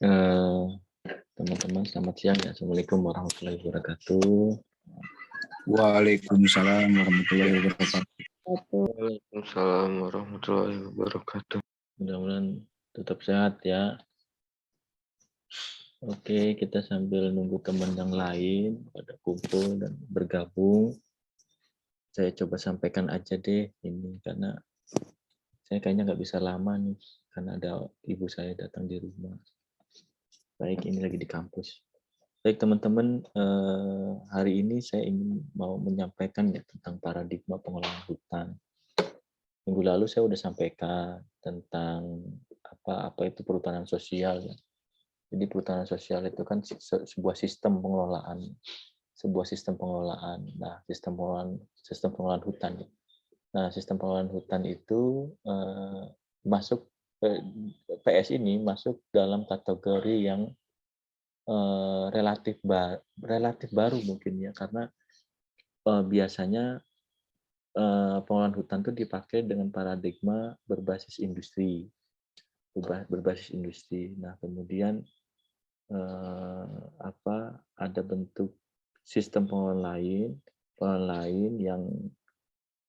Eh, Teman-teman, selamat siang ya. Assalamualaikum warahmatullahi wabarakatuh. Waalaikumsalam warahmatullahi wabarakatuh. Waalaikumsalam warahmatullahi wabarakatuh. Mudah-mudahan tetap sehat ya. Oke, kita sambil nunggu teman yang lain pada kumpul dan bergabung. Saya coba sampaikan aja deh ini, karena saya kayaknya nggak bisa lama nih, karena ada ibu saya datang di rumah. Baik, ini lagi di kampus. Baik teman-teman, hari ini saya ingin mau menyampaikan ya tentang paradigma pengelolaan hutan. Minggu lalu saya sudah sampaikan tentang apa itu perhutanan sosial. Ya. Jadi perhutanan sosial itu kan sebuah sistem pengelolaan, Nah, sistem pengelolaan hutan. Nah, sistem pengelolaan hutan itu masuk PS ini masuk dalam kategori yang relatif baru mungkin ya, karena biasanya pengelolaan hutan itu dipakai dengan paradigma berbasis industri. Nah, kemudian ada bentuk sistem pengelolaan lain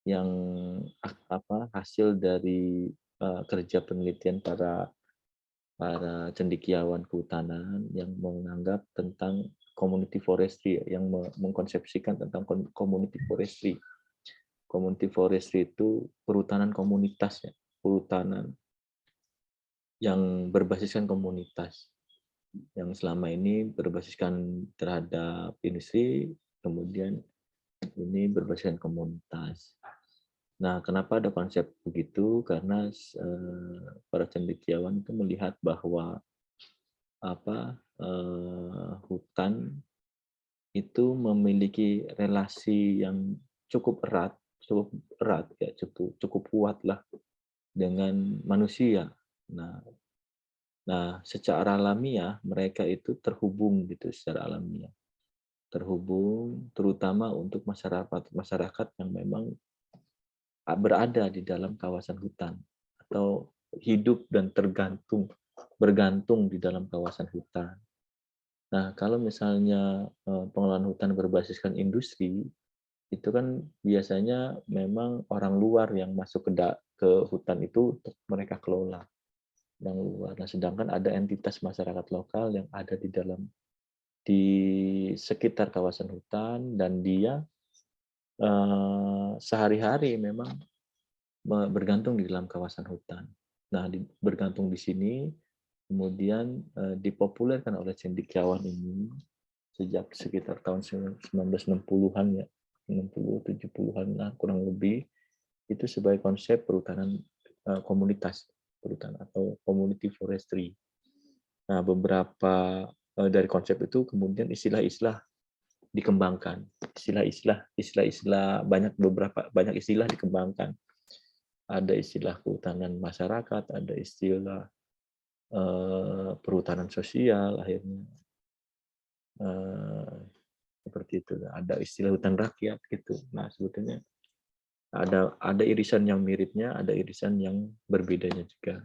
yang hasil dari kerja penelitian para cendekiawan kehutanan yang menganggap tentang community forestry, yang mengkonsepsikan tentang community forestry. Community forestry itu perhutanan komunitas ya, perhutanan yang berbasiskan komunitas, yang selama ini berbasiskan terhadap industri, kemudian ini berbasiskan komunitas. Nah, kenapa ada konsep begitu? Karena para cendekiawan itu melihat bahwa hutan itu memiliki relasi yang cukup erat ya, cukup kuat lah dengan manusia. Nah, secara alamiah mereka itu terhubung gitu, secara alamiah terhubung, terutama untuk masyarakat yang memang berada di dalam kawasan hutan atau hidup dan bergantung di dalam kawasan hutan. Nah, kalau misalnya pengelolaan hutan berbasiskan industri, itu kan biasanya memang orang luar yang masuk ke hutan itu untuk mereka kelola, yang luar. Nah, sedangkan ada entitas masyarakat lokal yang ada di sekitar kawasan hutan, dan dia sehari-hari memang bergantung di dalam kawasan hutan. Nah, bergantung di sini, kemudian dipopulerkan oleh cendekiawan ini sejak sekitar tahun 1960-an ya, 60 70-an lah kurang lebih, itu sebagai konsep perhutanan komunitas, perhutanan atau community forestry. Nah, beberapa dari konsep itu kemudian istilah-istilah dikembangkan. Banyak istilah dikembangkan. Ada istilah kehutanan masyarakat, ada istilah perhutanan sosial, akhirnya seperti itu. Ada istilah hutan rakyat gitu. Nah, sebetulnya ada irisan yang miripnya, ada irisan yang berbedanya juga.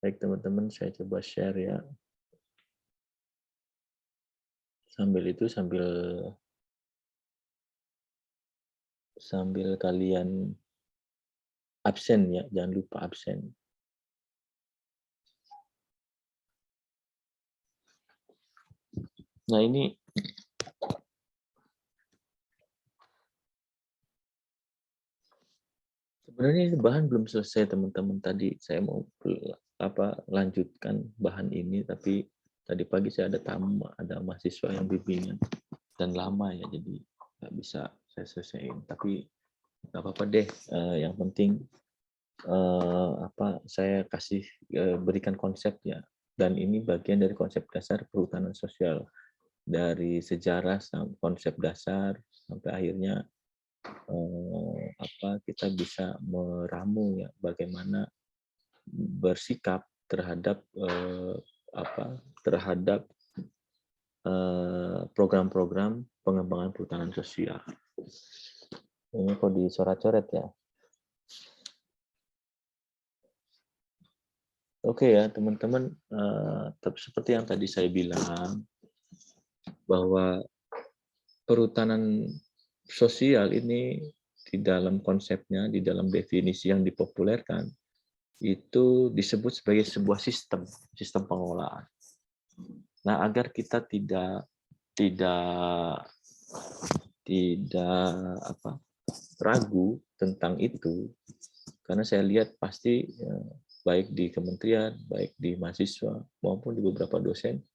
Baik teman-teman, saya coba share ya. Sambil kalian absen ya, jangan lupa absen. Nah, ini sebenarnya bahan belum selesai teman-teman. Tadi saya mau lanjutkan bahan ini, tapi tadi pagi saya ada mahasiswa yang bimbingan dan lama ya, jadi nggak bisa saya selesaiin. Tapi nggak apa-apa deh. Yang penting saya berikan konsepnya, dan ini bagian dari konsep dasar perhutanan sosial, dari sejarah konsep dasar sampai akhirnya kita bisa meramu ya bagaimana bersikap terhadap program-program pengembangan perhutanan sosial. Ini kok dicoret-coret ya. Oke ya teman-teman, seperti yang tadi saya bilang bahwa perhutanan sosial ini di dalam konsepnya, di dalam definisi yang dipopulerkan itu disebut sebagai sebuah sistem pengelolaan. Nah, agar kita tidak ragu tentang itu, karena saya lihat pasti baik di kementerian, baik di mahasiswa maupun di beberapa dosen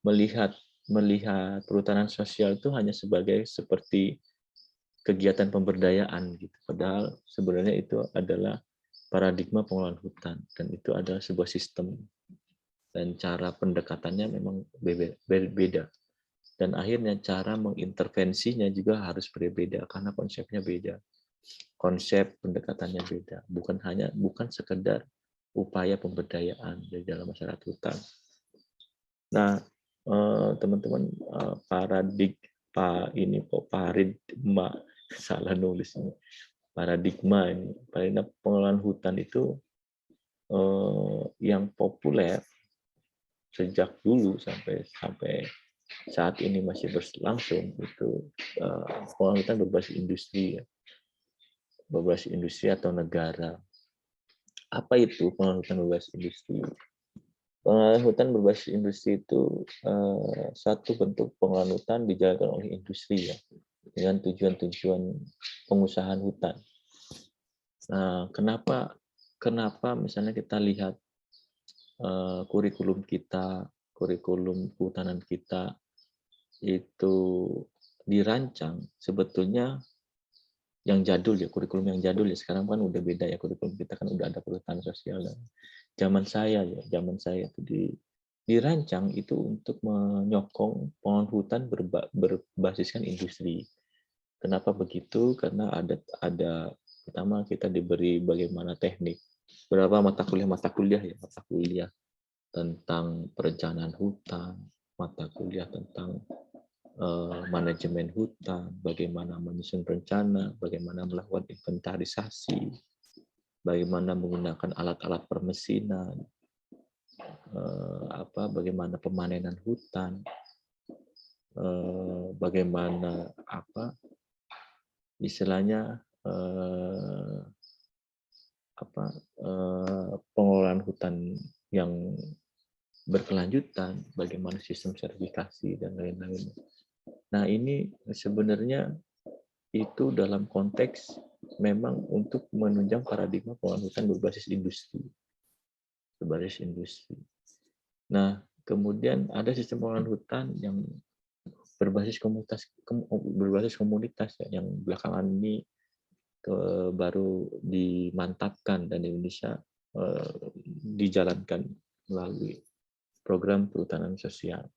melihat perhutanan sosial itu hanya seperti kegiatan pemberdayaan gitu. Padahal sebenarnya itu adalah paradigma pengelolaan hutan dan itu adalah sebuah sistem dan cara pendekatannya memang berbeda. Dan akhirnya cara mengintervensinya juga harus berbeda karena konsepnya beda. Konsep pendekatannya beda. Bukan sekedar upaya pemberdayaan di dalam masyarakat hutan. Nah, teman-teman, paradigma salah nulis ini. Paradigma pengelolaan hutan itu yang populer sejak dulu sampai saat ini masih berlangsung itu pengelolaan hutan berbasis industri ya. Berbasis industri atau negara. Apa itu pengelolaan hutan berbasis industri? Pengelolaan hutan berbasis industri itu satu bentuk pengelolaan hutan dijalankan oleh industri ya, dengan tujuan-tujuan pengusahaan hutan. Nah, kenapa misalnya kita lihat kurikulum kehutanan kita itu dirancang sebetulnya yang jadul ya, kurikulum yang jadul ya, sekarang kan udah beda ya, kurikulum kita kan udah ada perhutanan sosial. Zaman saya itu dirancang itu untuk menyokong pengelolaan hutan berbasiskan industri. Kenapa begitu? Karena ada pertama kita diberi bagaimana teknik, berapa mata kuliah tentang perencanaan hutan, mata kuliah tentang manajemen hutan, bagaimana menyusun rencana, bagaimana melakukan inventarisasi, bagaimana menggunakan alat-alat permesinan, bagaimana pemanenan hutan, bagaimana istilahnya pengelolaan hutan yang berkelanjutan, bagaimana sistem sertifikasi dan lain-lain. Nah, ini sebenarnya itu dalam konteks memang untuk menunjang paradigma pengelolaan hutan berbasis industri. Nah, kemudian ada sistem pengelolaan hutan yang berbasis komunitas ya, yang belakangan ini baru dimantapkan dan Indonesia dijalankan melalui program perhutanan sosial.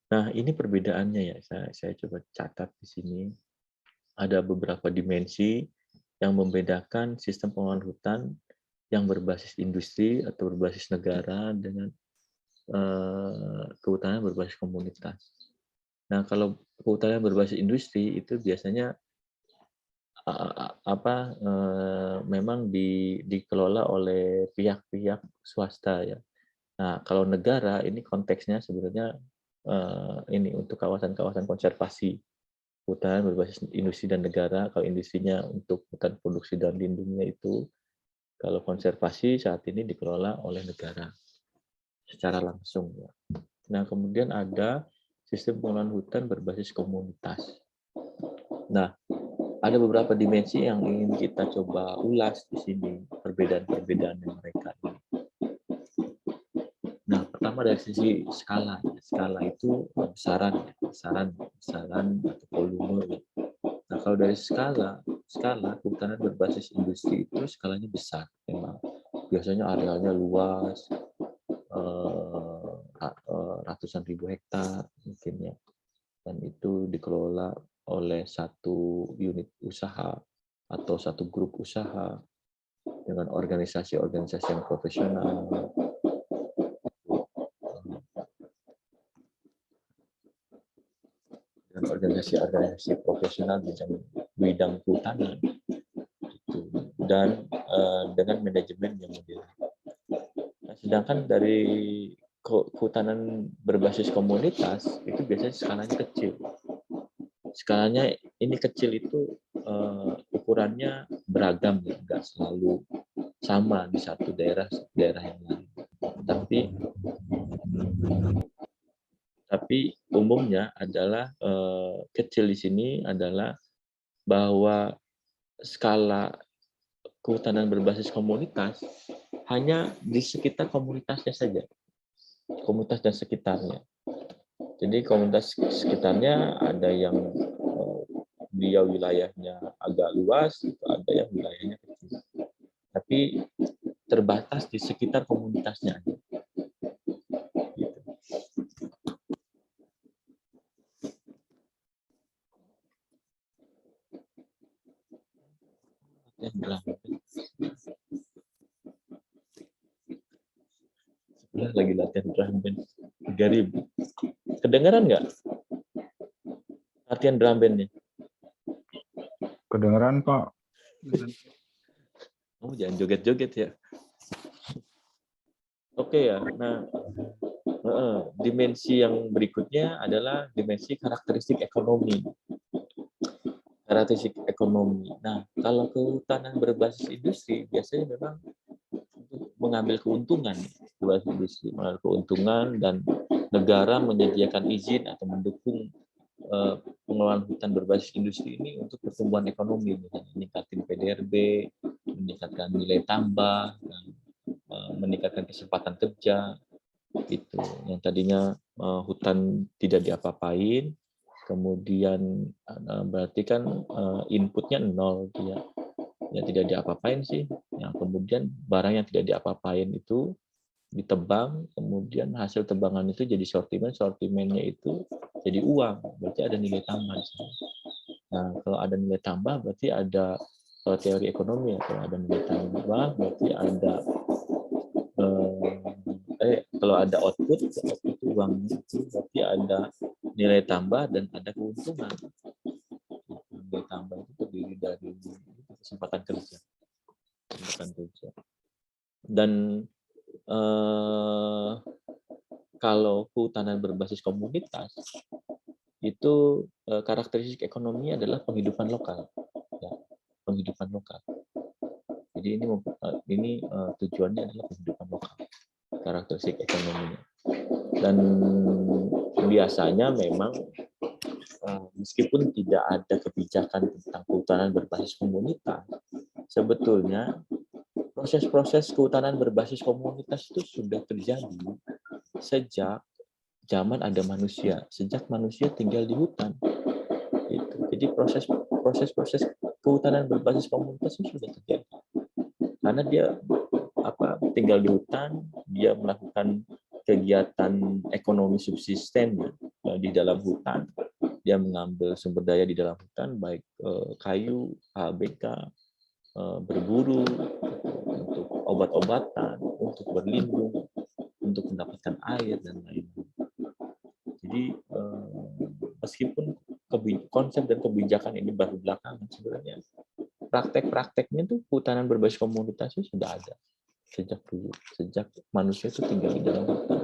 Nah, ini perbedaannya ya. Saya coba catat di sini. Ada beberapa dimensi yang membedakan sistem pengelolaan hutan yang berbasis industri atau berbasis negara dengan kehutanan berbasis komunitas. Nah, kalau kehutanan berbasis industri itu biasanya memang dikelola oleh pihak-pihak swasta ya. Nah, kalau negara ini konteksnya sebenarnya ini untuk kawasan-kawasan konservasi, hutan berbasis industri dan negara. Kalau industrinya untuk hutan produksi dan lindungnya itu, kalau konservasi saat ini dikelola oleh negara secara langsung. Ya. Nah, kemudian ada sistem pengelolaan hutan berbasis komunitas. Nah, ada beberapa dimensi yang ingin kita coba ulas di sini, perbedaan-perbedaan mereka. Nah, pertama dari sisi skala. Skala itu besaran atau volume. Nah, kalau dari skala kehutanan berbasis industri itu skalanya besar. Memang biasanya arealnya luas, ratusan ribu hektar mungkin ya. Dan itu dikelola oleh satu unit usaha atau satu grup usaha dengan organisasi-organisasi yang profesional. Dan organisasi-organisasi profesional bidang kehutanan. Dan dengan manajemen yang modern. Sedangkan dari kehutanan berbasis komunitas itu biasanya skalanya kecil. Skalanya ini kecil itu ukurannya beragam, ya, nggak selalu sama di satu daerah yang lain. Tapi umumnya adalah kecil di sini adalah bahwa skala kehutanan berbasis komunitas hanya di sekitar komunitasnya saja, komunitas dan sekitarnya. Jadi komunitas sekitarnya ada yang dia wilayahnya agak luas, ada yang wilayahnya kecil. Tapi terbatas di sekitar komunitasnya. Gitu. Lagi latihan drum band 3.000. Kedengeran nggak latihan drum bandnya? Kedengeran, Pak. Oh, jangan joget-joget ya. Oke ya. Nah, dimensi yang berikutnya adalah dimensi karakteristik ekonomi. Karakteristik ekonomi. Nah, kalau kehutanan berbasis industri biasanya memang untuk mengambil keuntungan, berbasis industri, mengambil keuntungan dan negara menyediakan izin atau mendukung pengelolaan hutan berbasis industri ini untuk pertumbuhan ekonomi, misalnya meningkatkan PDRB, meningkatkan nilai tambah, dan meningkatkan kesempatan kerja, itu yang tadinya hutan tidak diapa-apain, kemudian berarti kan inputnya nol, ya tidak diapa-apain sih, yang kemudian barang yang tidak diapa-apain itu ditebang, kemudian hasil tebangan itu jadi sortimennya itu jadi uang, berarti ada nilai tambah. Nah, kalau ada nilai tambah berarti ada teori ekonomi ya, kalau ada nilai tambah berarti ada kalau ada output uang itu berarti ada nilai tambah dan ada keuntungan. Nilai tambah itu terdiri dari kesempatan kerja. Dan kalau kehutanan berbasis komunitas itu karakteristik ekonominya adalah penghidupan lokal, ya, penghidupan lokal. Jadi ini tujuannya adalah penghidupan lokal, karakteristik ekonominya. Dan biasanya memang meskipun tidak ada kebijakan tentang kehutanan berbasis komunitas, sebetulnya proses-proses kehutanan berbasis komunitas itu sudah terjadi sejak zaman ada manusia, sejak manusia tinggal di hutan. Jadi proses kehutanan berbasis komunitas itu sudah terjadi. Karena dia tinggal di hutan, dia melakukan kegiatan ekonomi subsisten di dalam hutan. Dia mengambil sumber daya di dalam hutan, baik kayu, HBK, berburu, untuk obat-obatan, untuk berlindung, untuk mendapatkan air, dan lain-lain. Jadi meskipun konsep dan kebijakan ini baru belakangan, sebenarnya praktek-prakteknya tuh kehutanan berbasis komunitas itu sudah ada sejak dulu, sejak manusia itu tinggal di dalam hutan.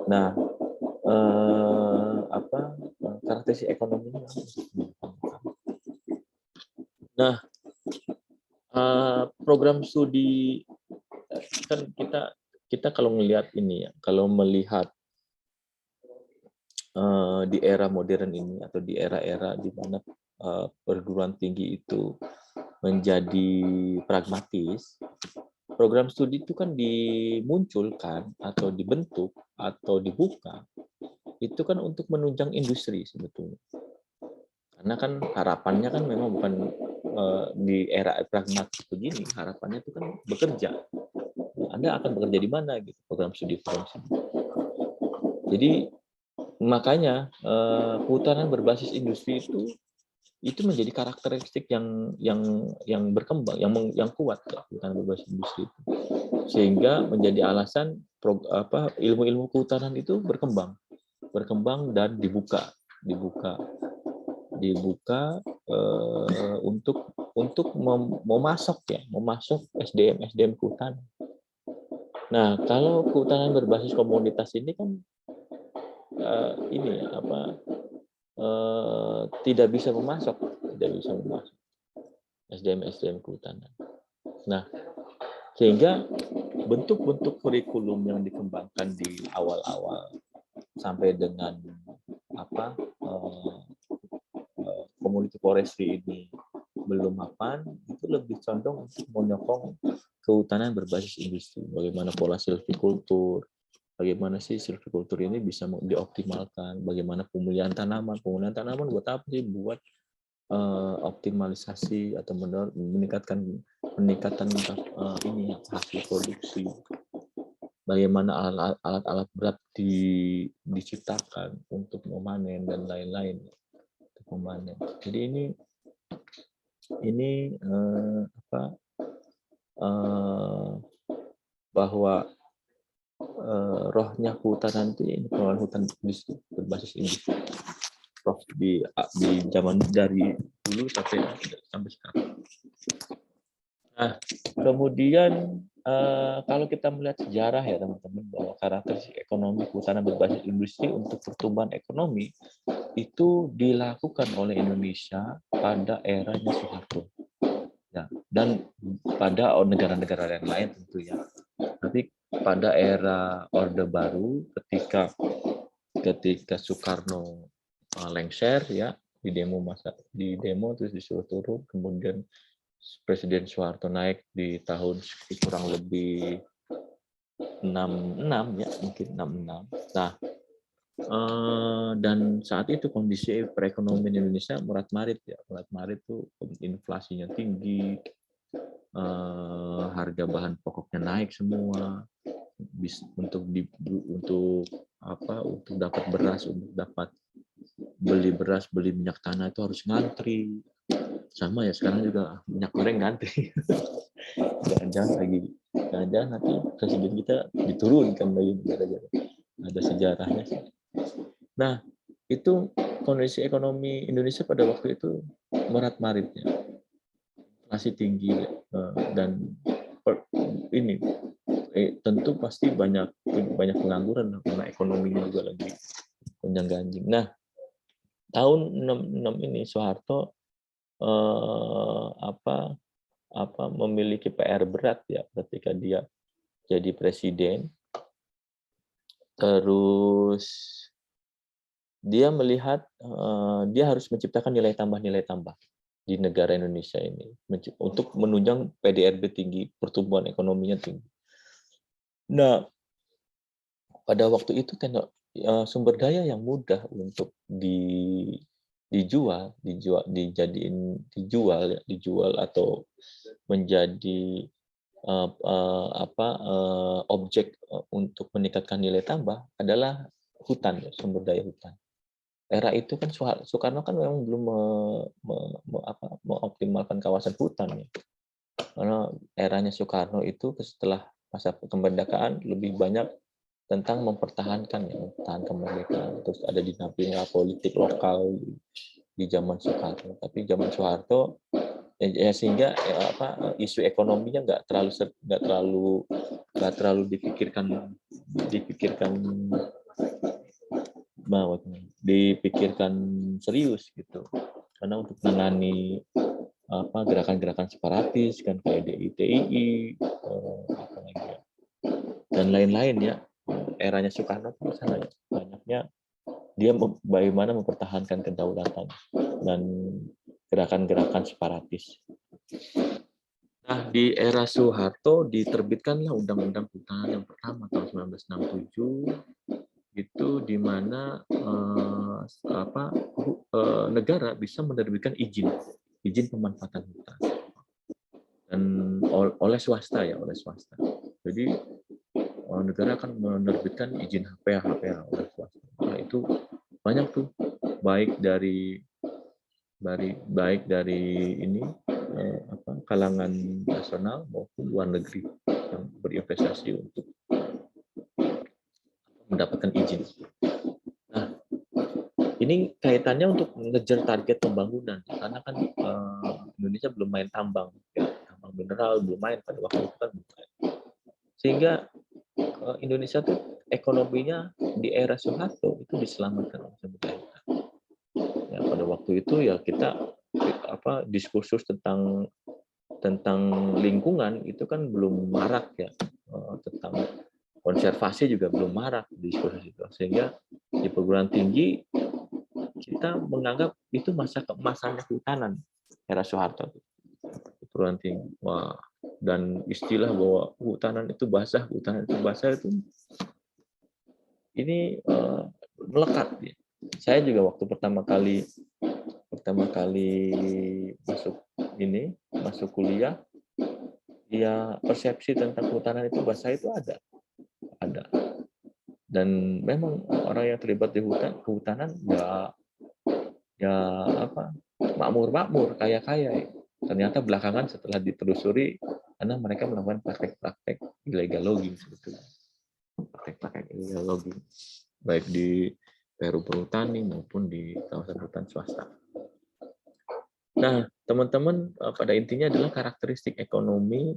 Nah, karakteristik ekonominya. Nah, program studi kan kita kalau melihat ini ya, kalau melihat di era modern ini atau di era-era di mana perguruan tinggi itu menjadi pragmatis, program studi itu kan dimunculkan atau dibentuk atau dibuka itu kan untuk menunjang industri sebetulnya. Karena kan harapannya kan memang bukan di era pragmatis begini, harapannya itu kan bekerja. Anda akan bekerja di mana gitu, program studi. Jadi makanya kehutanan berbasis industri itu menjadi karakteristik yang berkembang, yang kuat ya, kehutanan berbasis industri itu. Sehingga menjadi alasan ilmu-ilmu kehutanan itu berkembang dan dibuka untuk memasok SDM kehutanan. Nah, kalau kehutanan berbasis komunitas ini kan ini tidak bisa memasok, SDM kehutanan. Nah, sehingga bentuk-bentuk kurikulum yang dikembangkan di awal-awal sampai dengan community forestry ini belum mapan, itu lebih condong untuk menyokong kehutanan berbasis industri. Bagaimana pola silvikultur, bagaimana sih silvikultur ini bisa dioptimalkan, bagaimana pemulihan tanaman buat apa sih? Buat optimalisasi atau peningkatan ini hasil produksi. Bagaimana alat-alat berat diciptakan untuk memanen dan lain-lain untuk memanen. Jadi ini bahwa rohnya kehutanan itu ini pengelolaan hutan industri berbasis industri. Roh di zaman dari dulu sampai sekarang. Nah, kemudian kalau kita melihat sejarah ya teman-teman, bahwa karakteristik ekonomi kehutanan berbasis industri untuk pertumbuhan ekonomi itu dilakukan oleh Indonesia pada eranya Soeharto. Ya, dan pada negara-negara yang lain tentu ya. Tapi pada era Orde Baru ketika Soekarno lengser ya di demo terus disuruh turun, kemudian Presiden Soeharto naik di tahun kurang lebih 66 ya, mungkin 66. Nah, dan saat itu kondisi perekonomian Indonesia murat-marit ya, murat-marit tuh inflasinya tinggi, harga bahan pokoknya naik semua, untuk dapat beras, untuk dapat beli beras, beli minyak tanah itu harus ngantri. Sama ya sekarang juga minyak goreng ngantri. Jangan-jangan nanti presiden kita diturunkan lagi gara-gara ada sejarahnya. Nah, itu kondisi ekonomi Indonesia pada waktu itu marit-maritnya, masih tinggi dan ini tentu pasti banyak pengangguran karena ekonominya juga lagi gonjang-ganjing. Nah, tahun 66 ini Soeharto memiliki PR berat ya ketika dia jadi presiden. Terus dia melihat dia harus menciptakan nilai tambah di negara Indonesia ini untuk menunjang PDRB tinggi, pertumbuhan ekonominya tinggi. Nah, pada waktu itu sumber daya yang mudah untuk dijual atau menjadi objek untuk meningkatkan nilai tambah adalah hutan, sumber daya hutan. Era itu kan Soekarno kan memang belum mengoptimalkan kawasan hutan ya. Karena eranya Soekarno itu setelah masa kemerdekaan lebih banyak tentang mempertahankan kemerdekaan. Terus ada dinamika politik lokal di zaman Soekarno. Tapi zaman Soeharto sehingga isu ekonominya nggak terlalu dipikirkan serius gitu, karena untuk menangani gerakan-gerakan separatis kan kayak DITII dan lain-lain ya, eranya Soekarno itu sana ya, banyaknya dia bagaimana mempertahankan kedaulatan dan gerakan-gerakan separatis. Nah, di era Soeharto diterbitkanlah Undang-Undang Kehutanan yang pertama tahun 1967, itu di mana negara bisa menerbitkan izin pemanfaatan hutan dan oleh swasta. Jadi negara akan menerbitkan izin HPH oleh swasta. Nah, itu banyak tuh baik dari ini kalangan nasional maupun luar negeri yang berinvestasi untuk mendapatkan izin. Nah, ini kaitannya untuk mengejar target pembangunan karena kan Indonesia belum main tambang mineral, belum main pada waktu itu kan. Sehingga Indonesia tuh ekonominya di era Soeharto itu diselamatkan oleh sumber daya hutan. Ya, pada waktu itu ya kita diskursus tentang lingkungan itu kan belum marak ya, tentang konservasi juga belum marak diskursus itu, sehingga di perguruan tinggi kita menganggap itu masa keemasannya kehutanan era Soeharto. Perguruan tinggi, wah, dan istilah bahwa kehutanan itu basah itu ini melekat ya. Saya juga waktu pertama kali masuk kuliah, ya persepsi tentang kehutanan itu basah itu ada. Dan memang orang yang terlibat di kehutanan ya makmur kaya. Ternyata belakangan setelah ditelusuri, karena mereka melakukan praktek-praktek illegal logging sebetulnya. Praktek-praktek illegal logging baik di Peru Perhutani maupun di kawasan hutan swasta. Nah, teman-teman, pada intinya adalah karakteristik ekonomi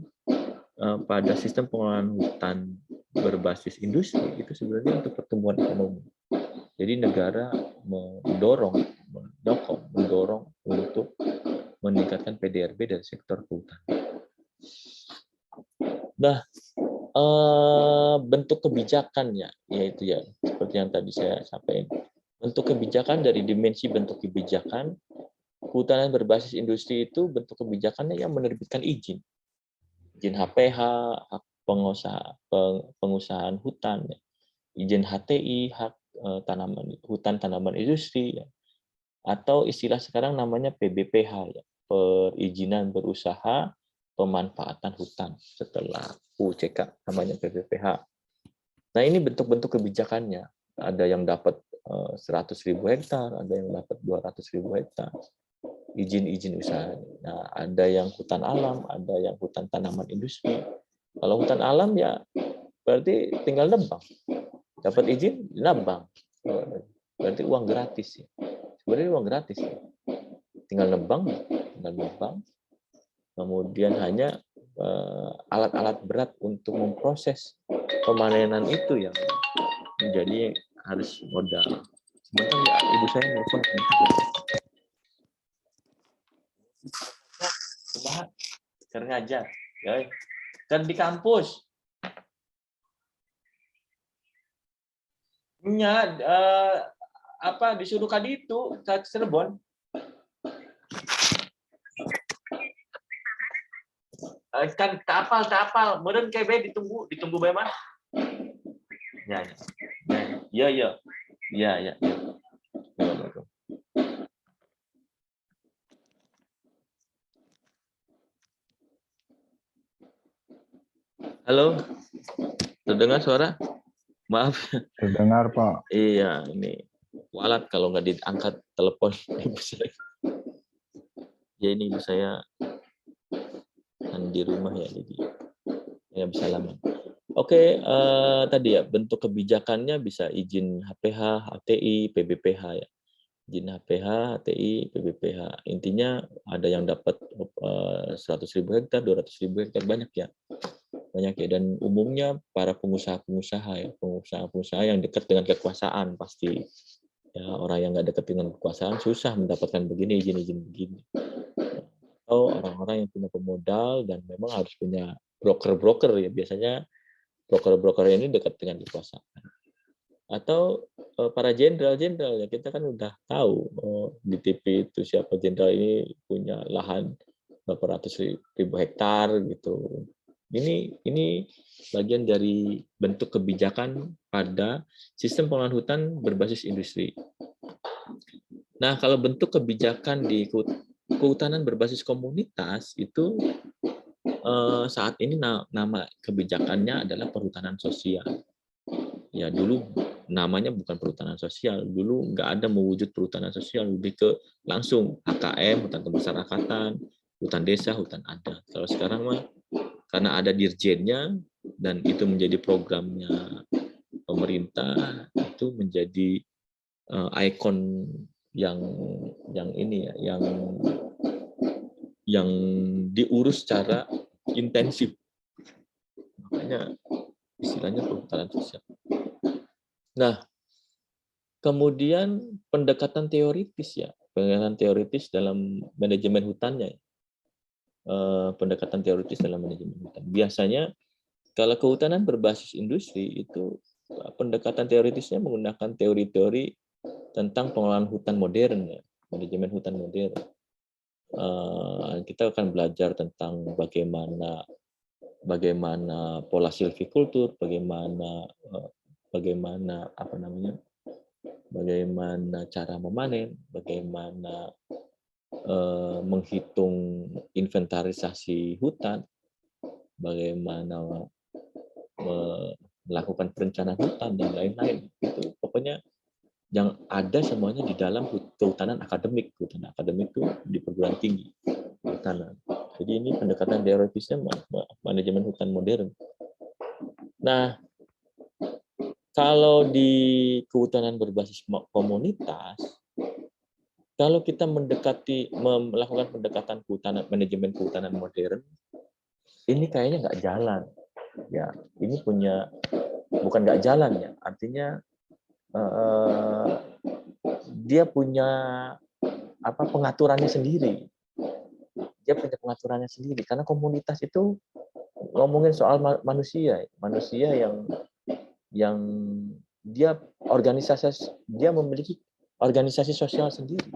pada sistem pengelolaan hutan berbasis industri itu sebenarnya untuk pertumbuhan ekonomi. Jadi negara mendorong untuk meningkatkan PDRB dari sektor kehutanan. Nah, bentuk kebijakannya, yaitu ya seperti yang tadi saya sampaikan. Bentuk kebijakan dari dimensi bentuk kebijakan, kehutanan berbasis industri itu bentuk kebijakannya yang menerbitkan izin HPH, hak pengusahaan hutan, izin HTI, hak hutan tanaman industri, ya. Atau istilah sekarang namanya PBPH, ya, perizinan berusaha pemanfaatan hutan, setelah UCK namanya PBPH. Nah, ini bentuk-bentuk kebijakannya. Ada yang dapat 100.000 hektar, ada yang dapat 200.000 hektar. Izin usaha. Nah, ada yang hutan alam, ada yang hutan tanaman industri. Kalau hutan alam ya berarti tinggal nebang. Dapat izin, nabang. Berarti uang gratis. Ya. Sebenarnya uang gratis. Ya. Tinggal nebang. Kemudian hanya alat-alat berat untuk memproses pemanenan itu yang menjadi harus modal. Sebentar ya, ibu saya nelfon. Coba cara ngajar, ya. Kan di kampus. Nya disuruh kali itu ke Cirebon. Kan kapal meureun kebe ditunggu bae mah. Ya. Halo, terdengar suara? Maaf. Terdengar, Pak. Iya, ini walat kalau nggak diangkat telepon ibu saya. Ya ini ibu saya kan di rumah ya, jadi ya bisa lama. Oke, tadi ya bentuk kebijakannya bisa izin HPH, HTI, PBPH ya. Izin HPH, HTI, PBPH. Intinya ada yang dapat 100.000 hektar, 200.000 hektar, banyak ya. Dan umumnya para pengusaha-pengusaha ya, pengusaha yang dekat dengan kekuasaan pasti. Ya, orang yang nggak dekat dengan kekuasaan susah mendapatkan begini, izin begini. Atau orang-orang yang punya pemodal dan memang harus punya broker ya, biasanya broker ini dekat dengan kekuasaan. Atau para jenderal ya, kita kan udah tahu di TV itu siapa jenderal ini punya lahan berapa ratus ribu hektar gitu. Ini bagian dari bentuk kebijakan pada sistem pengelolaan hutan berbasis industri. Nah, kalau bentuk kebijakan di kehutanan berbasis komunitas itu saat ini nama kebijakannya adalah perhutanan sosial. Ya, dulu namanya bukan perhutanan sosial. Dulu nggak ada mewujud perhutanan sosial, lebih ke langsung HKM, hutan kemasyarakatan, hutan desa, hutan adat. Kalau sekarang mah karena ada dirjennya dan itu menjadi programnya pemerintah, itu menjadi ikon yang ini ya, yang diurus secara intensif. Makanya istilahnya perhutanan sosial. Nah, kemudian pendekatan teoritis ya, pendekatan teoritis dalam manajemen hutannya. Pendekatan teoritis dalam manajemen hutan. Biasanya kalau kehutanan berbasis industri itu pendekatan teoritisnya menggunakan teori-teori tentang pengelolaan hutan modern ya, manajemen hutan modern. Kita akan belajar tentang bagaimana pola silvikultur, bagaimana cara memanen, bagaimana menghitung inventarisasi hutan, bagaimana melakukan perencanaan hutan dan lain-lain. Itu pokoknya yang ada semuanya di dalam kehutanan akademik. Kehutanan akademik itu di perguruan tinggi kehutanan. Jadi ini pendekatan teoritisnya manajemen hutan modern. Nah, kalau di kehutanan berbasis komunitas, kalau kita melakukan pendekatan kehutanan, manajemen kehutanan modern, ini kayaknya nggak jalan. Ya, ini bukan nggak jalan ya, artinya dia punya pengaturannya sendiri. Dia punya pengaturannya sendiri karena komunitas itu ngomongin soal manusia yang dia memiliki organisasi sosial sendiri.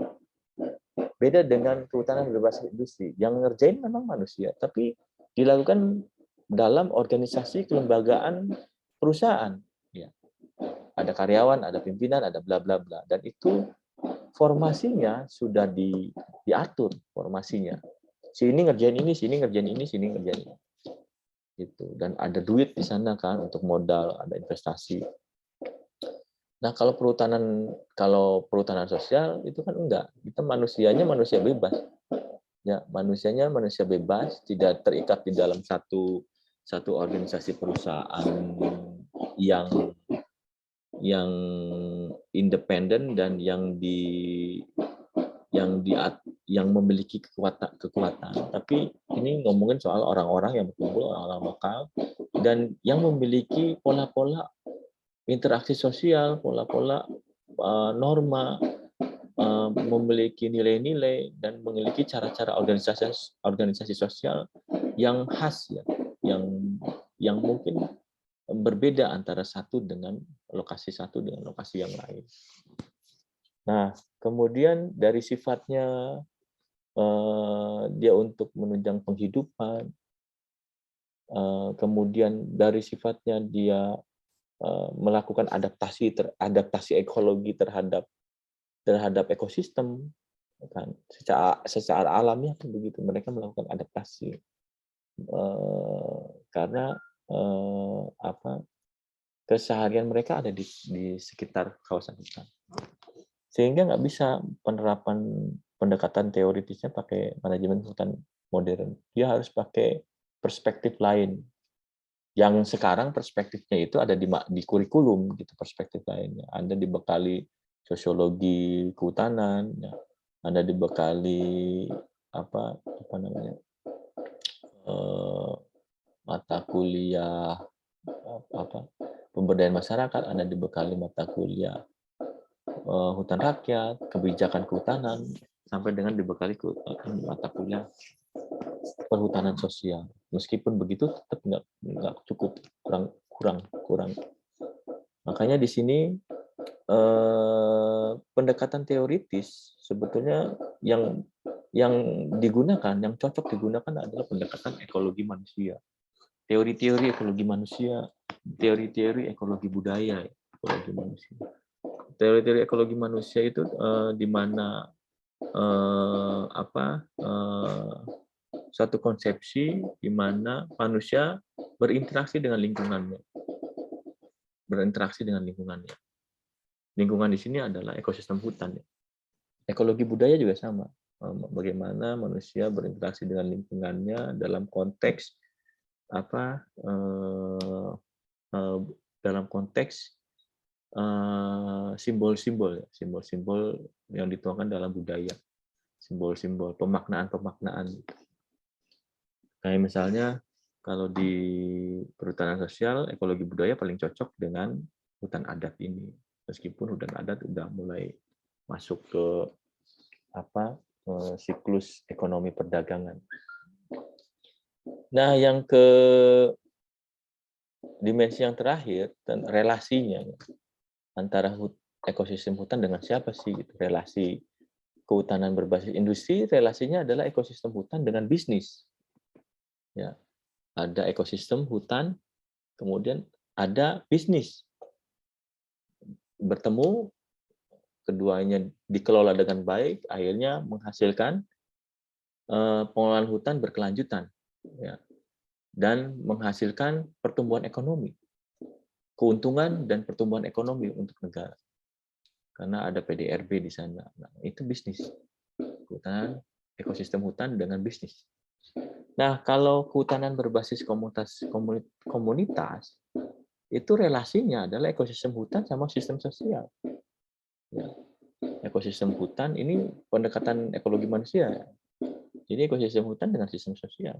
Beda dengan kehutanan berbasis industri yang ngerjain memang manusia, tapi dilakukan dalam organisasi kelembagaan perusahaan. Ya. Ada karyawan, ada pimpinan, ada bla bla bla, dan itu formasinya sudah diatur formasinya. Sini ngerjain ini, sini ngerjain ini, sini ngerjain ini. Gitu. Dan ada duit di sana kan untuk modal, ada investasi. Nah, kalau perhutanan sosial itu kan enggak. Kita manusianya manusia bebas. Ya, manusianya manusia bebas, tidak terikat di dalam satu organisasi perusahaan yang independen dan yang memiliki kekuatan. Tapi ini ngomongin soal orang-orang yang berkumpul, orang-orang lokal, dan yang memiliki pola-pola interaksi sosial, pola-pola norma, memiliki nilai-nilai, dan memiliki cara-cara organisasi sosial yang khas, ya, yang mungkin berbeda antara lokasi satu dengan lokasi yang lain. Nah, kemudian dari sifatnya dia untuk menunjang penghidupan, kemudian dari sifatnya dia melakukan adaptasi ekologi terhadap ekosistem, kan secara alamiah kan begitu, mereka melakukan adaptasi karena keseharian mereka ada di sekitar kawasan hutan, sehingga nggak bisa penerapan pendekatan teoritisnya pakai manajemen hutan modern. Dia harus pakai perspektif lain. Yang sekarang perspektifnya itu ada di kurikulum, gitu, perspektif lainnya. Anda dibekali sosiologi kehutanan, ya. Anda dibekali mata kuliah pemberdayaan masyarakat, Anda dibekali mata kuliah hutan rakyat, kebijakan kehutanan, sampai dengan dibekali mata kuliah perhutanan sosial. Meskipun begitu tetap nggak cukup, kurang. Makanya di sini pendekatan teoritis sebetulnya yang digunakan, yang cocok digunakan adalah pendekatan ekologi manusia, teori-teori ekologi manusia, teori-teori ekologi budaya, ekologi manusia. Teori-teori ekologi manusia itu di mana satu konsepsi di mana manusia berinteraksi dengan lingkungannya. Lingkungan di sini adalah ekosistem hutan. Ekologi budaya juga sama. Bagaimana manusia berinteraksi dengan lingkungannya dalam konteks simbol-simbol yang dituangkan dalam budaya, simbol-simbol pemaknaan. Kayak misalnya Kalau di perhutanan sosial, ekologi budaya paling cocok dengan hutan adat ini. Meskipun hutan adat udah mulai masuk ke siklus ekonomi perdagangan. Nah, yang ke dimensi yang terakhir, relasinya antara ekosistem hutan dengan siapa sih? Gitu. Relasi kehutanan berbasis industri, relasinya adalah ekosistem hutan dengan bisnis. Ya, ada ekosistem hutan, kemudian ada bisnis. Bertemu, keduanya dikelola dengan baik, akhirnya menghasilkan pengelolaan hutan berkelanjutan, ya, dan menghasilkan pertumbuhan ekonomi, keuntungan dan pertumbuhan ekonomi untuk negara. Karena ada PDRB di sana. Nah, itu bisnis. Hutan, ekosistem hutan dengan bisnis. Nah, kalau kehutanan berbasis komunitas, itu relasinya adalah ekosistem hutan sama sistem sosial. Ya. Ekosistem hutan ini pendekatan ekologi manusia. Jadi ekosistem hutan dengan sistem sosial.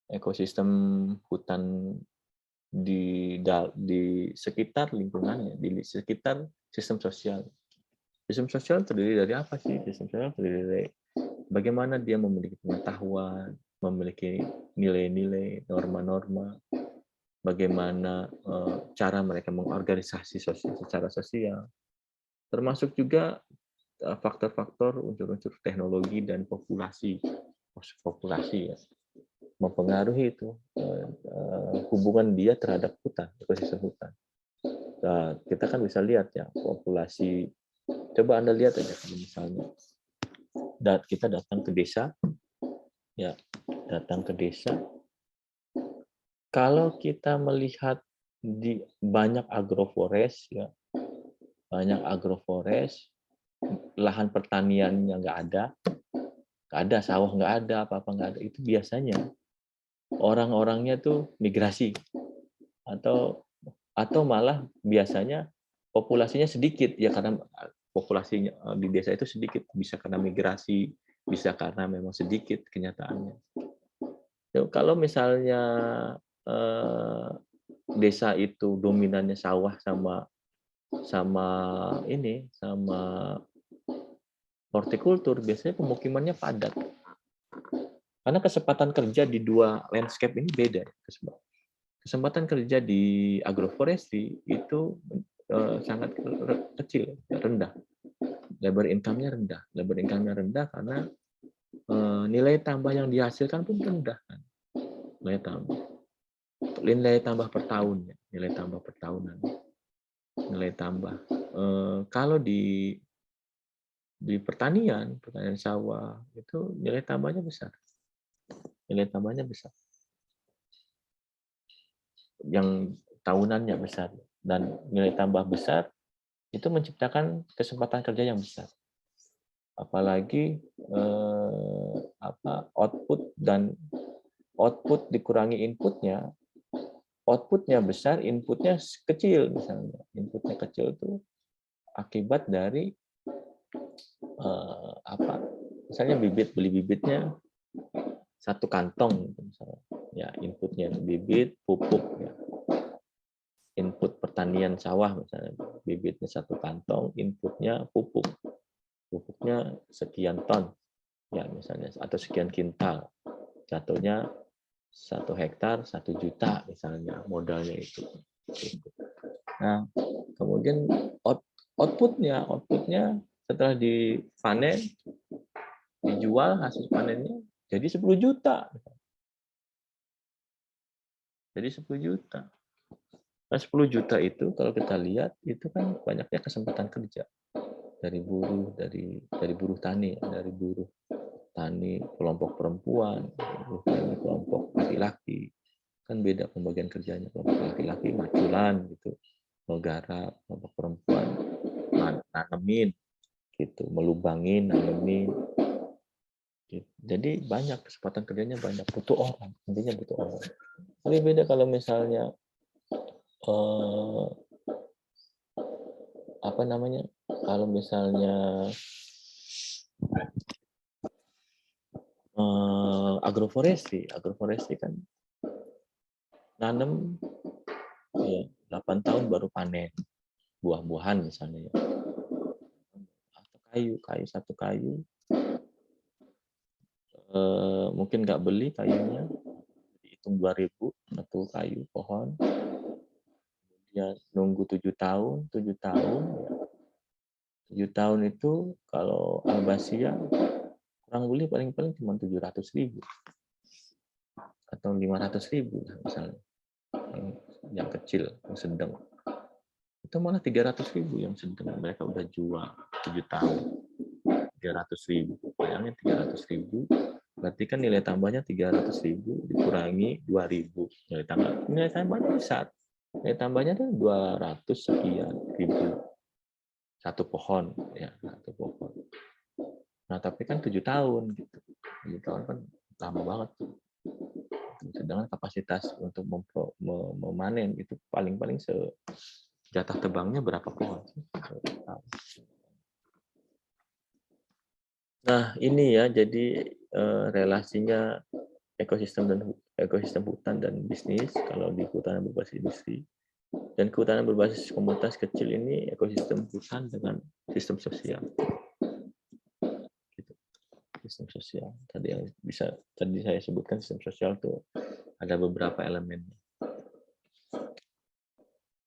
Ekosistem hutan di sekitar lingkungannya, di sekitar sistem sosial. Sistem sosial terdiri dari apa sih? Sistem sosial terdiri dari bagaimana dia memiliki pengetahuan, memiliki nilai-nilai, norma-norma, bagaimana cara mereka mengorganisasi secara sosial, termasuk juga faktor-faktor unsur-unsur teknologi dan populasi ya, mempengaruhi itu hubungan dia terhadap hutan, ekosistem hutan. Nah, kita kan bisa lihat ya populasi. Coba Anda lihat aja kalau misalnya kita datang ke desa, ya datang ke desa. Kalau kita melihat di banyak agroforest, ya banyak agroforest, lahan pertaniannya nggak ada sawah nggak ada, apa-apa nggak ada. Itu biasanya orang-orangnya tuh migrasi atau malah biasanya populasinya sedikit ya karena populasinya di desa itu sedikit, bisa karena migrasi, bisa karena memang sedikit kenyataannya. Kalau misalnya desa itu dominannya sawah sama hortikultur, biasanya pemukimannya padat. Karena kesempatan kerja di dua landscape ini beda. Kesempatan kerja di agroforestry itu sangat kecil, rendah. Labor income-nya rendah. Labor income-nya rendah karena nilai tambah yang dihasilkan pun rendah. Nilai tambah per tahun, nilai tambah per tahunan. Nilai tambah. Kalau di pertanian sawah itu nilai tambahnya besar. Nilai tambahnya besar. Yang tahunannya besar dan nilai tambah besar itu menciptakan kesempatan kerja yang besar. Apalagi output dikurangi inputnya, outputnya besar, inputnya kecil misalnya. Inputnya kecil itu akibat dari misalnya beli bibitnya satu kantong misalnya. Ya, inputnya bibit, pupuk ya. Input pertanian sawah misalnya, bibitnya satu kantong, inputnya pupuk. Pupuknya sekian ton ya misalnya atau sekian kintal. Jatuhnya 1 hektar 1 juta misalnya modalnya itu. Nah, kemudian outputnya setelah dipanen, dijual hasil panennya jadi 10 juta. Jadi 10 juta. Nah, 10 juta itu kalau kita lihat itu kan banyaknya kesempatan kerja dari buruh tani, dari buruh tani kelompok perempuan, kelompok laki-laki. Kan beda pembagian kerjanya, kelompok laki-laki maculan gitu, menggarap, kelompok perempuan nanemin gitu, melubangin, nanemin. Gitu. Jadi banyak kesempatan kerjanya, banyak, butuh orang, intinya butuh orang. Tapi beda kalau misalnya kalau misalnya agroforestry kan tanam ya 8 tahun baru panen buah-buahan misalnya ya. Atau kayu satu kayu mungkin nggak beli kayunya, dihitung 2.000 satu kayu pohon, ya nunggu 7 tahun ya. 7 tahun itu kalau albasia kurang beli paling-paling cuma 700.000 atau 500.000 misalnya, yang kecil, yang sedang. Itu malah 300.000 yang sedang mereka udah jual 7 tahun. 300.000. Bayangin 300.000, berarti kan nilai tambahnya 300.000 dikurangi 2.000. Nilai tambahnya besar. Nilai tambahnya tuh 200 sekian ribu. Satu pohon, ya, satu pohon. Nah, tapi kan 7 tahun gitu. 7 tahun kan lama banget tuh. Sedangkan kapasitas untuk memanen itu paling-paling jatah tebangnya berapa pohon sih? Nah, ini ya, jadi relasinya ekosistem hutan dan bisnis kalau di kehutanan berbasis industri. Dan kehutanan berbasis komunitas kecil ini ekosistem hutan dengan sistem sosial. Gitu. Sistem sosial. Tadi saya sebutkan sistem sosial tuh ada beberapa elemennya.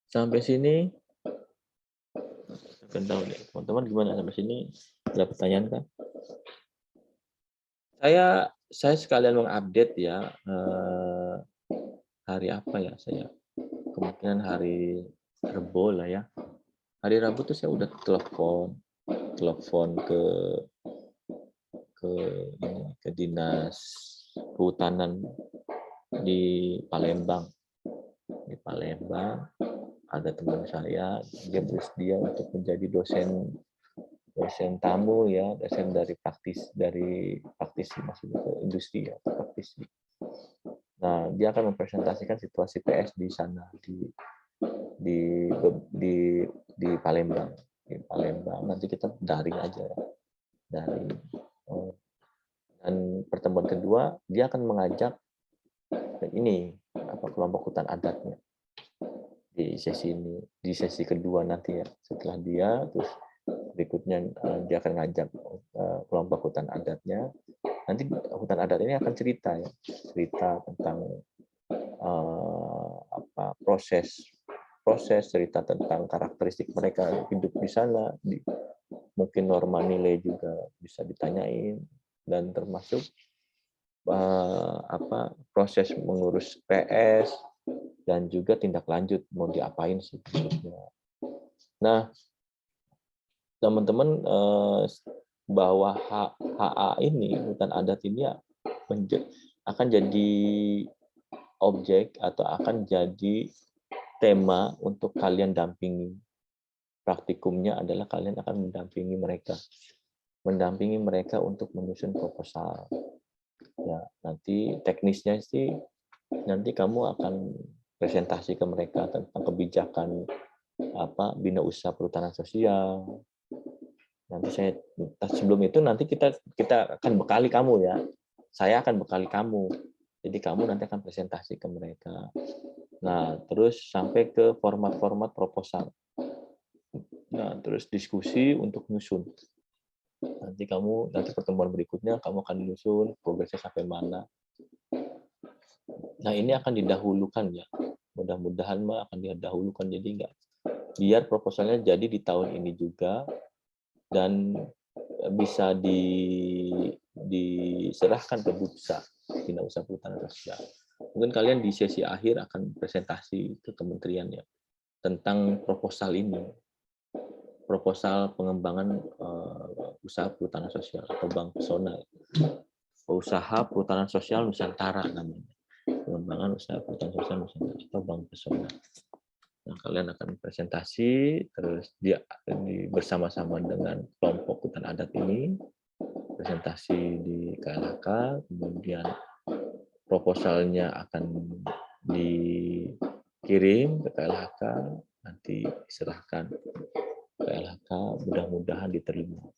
Sampai sini akan tahu deh, teman-teman gimana sampai sini? Ada pertanyaan kan? Saya sekalian mengupdate ya, hari apa ya saya? Kemungkinan hari Rabu lah ya. Hari Rabu tuh saya udah telepon ke dinas kehutanan di Palembang. Di Palembang ada teman saya, dia bersedia untuk menjadi dosen tamu ya, dosen dari praktisi maksudnya ke industri ya, praktisi. Nah, dia akan mempresentasikan situasi PS di sana di Palembang. Di Palembang nanti kita daring aja ya. Daring. Dan pertemuan kedua dia akan mengajak kelompok hutan adatnya di sesi ini, di sesi kedua nanti ya. Setelah dia terus berikutnya dia akan ngajak kelompok hutan adatnya. Nanti hutan adat ini akan cerita tentang proses cerita tentang karakteristik mereka hidup di sana, mungkin norma nilai juga bisa ditanyain, dan termasuk proses mengurus PS dan juga tindak lanjut mau diapain sih. Nah, teman-teman, bahwa HA ini, hutan adat ini akan jadi objek atau akan jadi tema untuk kalian dampingi. Praktikumnya adalah kalian akan mendampingi mereka untuk menyusun proposal. Ya, nanti teknisnya sih nanti kamu akan presentasi ke mereka tentang kebijakan bina usaha perhutanan sosial. Nanti sebelum itu nanti kita akan bekali kamu ya. Saya akan bekali kamu. Jadi kamu nanti akan presentasi ke mereka. Nah, terus sampai ke format-format proposal. Nah, terus diskusi untuk nyusun. Nanti pertemuan berikutnya kamu akan nyusun progresnya sampai mana. Nah, ini akan didahulukan ya. Mudah-mudahan akan didahulukan, jadi enggak. Biar proposalnya jadi di tahun ini juga dan bisa diserahkan ke BUPSA, Bina Usaha Perhutanan Sosial. Mungkin kalian di sesi akhir akan presentasi ke kementerian ya tentang proposal ini. Proposal pengembangan usaha perhutanan sosial atau Bank Pesona. Usaha Perhutanan Sosial Nusantara namanya. Pengembangan usaha perhutanan sosial Nusantara atau Bank Pesona. Nah, kalian akan presentasi, terus dia bersama-sama dengan kelompok hutan adat ini, presentasi di KLHK, kemudian proposalnya akan dikirim ke KLHK, nanti diserahkan ke KLHK, mudah-mudahan diterima.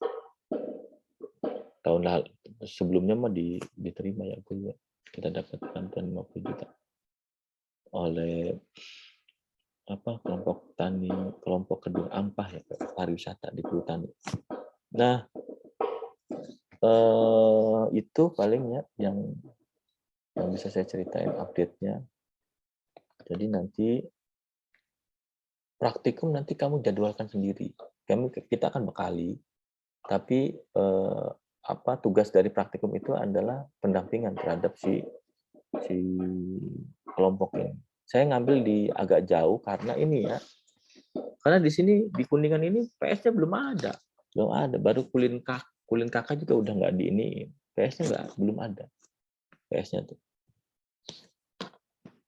Tahun lalu sebelumnya diterima ya, kita dapat bantuan 50 juta. oleh kelompok tani, kelompok kedung ampah ya, pariwisata di Perhutani. Nah, itu paling ya yang bisa saya ceritain update-nya. Jadi nanti praktikum nanti kamu jadwalkan sendiri. Kita akan bekali, tapi tugas dari praktikum itu adalah pendampingan terhadap si kelompok ini. Saya ngambil di agak jauh karena ini ya, karena di sini di Kuningan ini PS-nya belum ada, baru kulin kakak juga udah nggak di ini, PS-nya belum ada, PS-nya tuh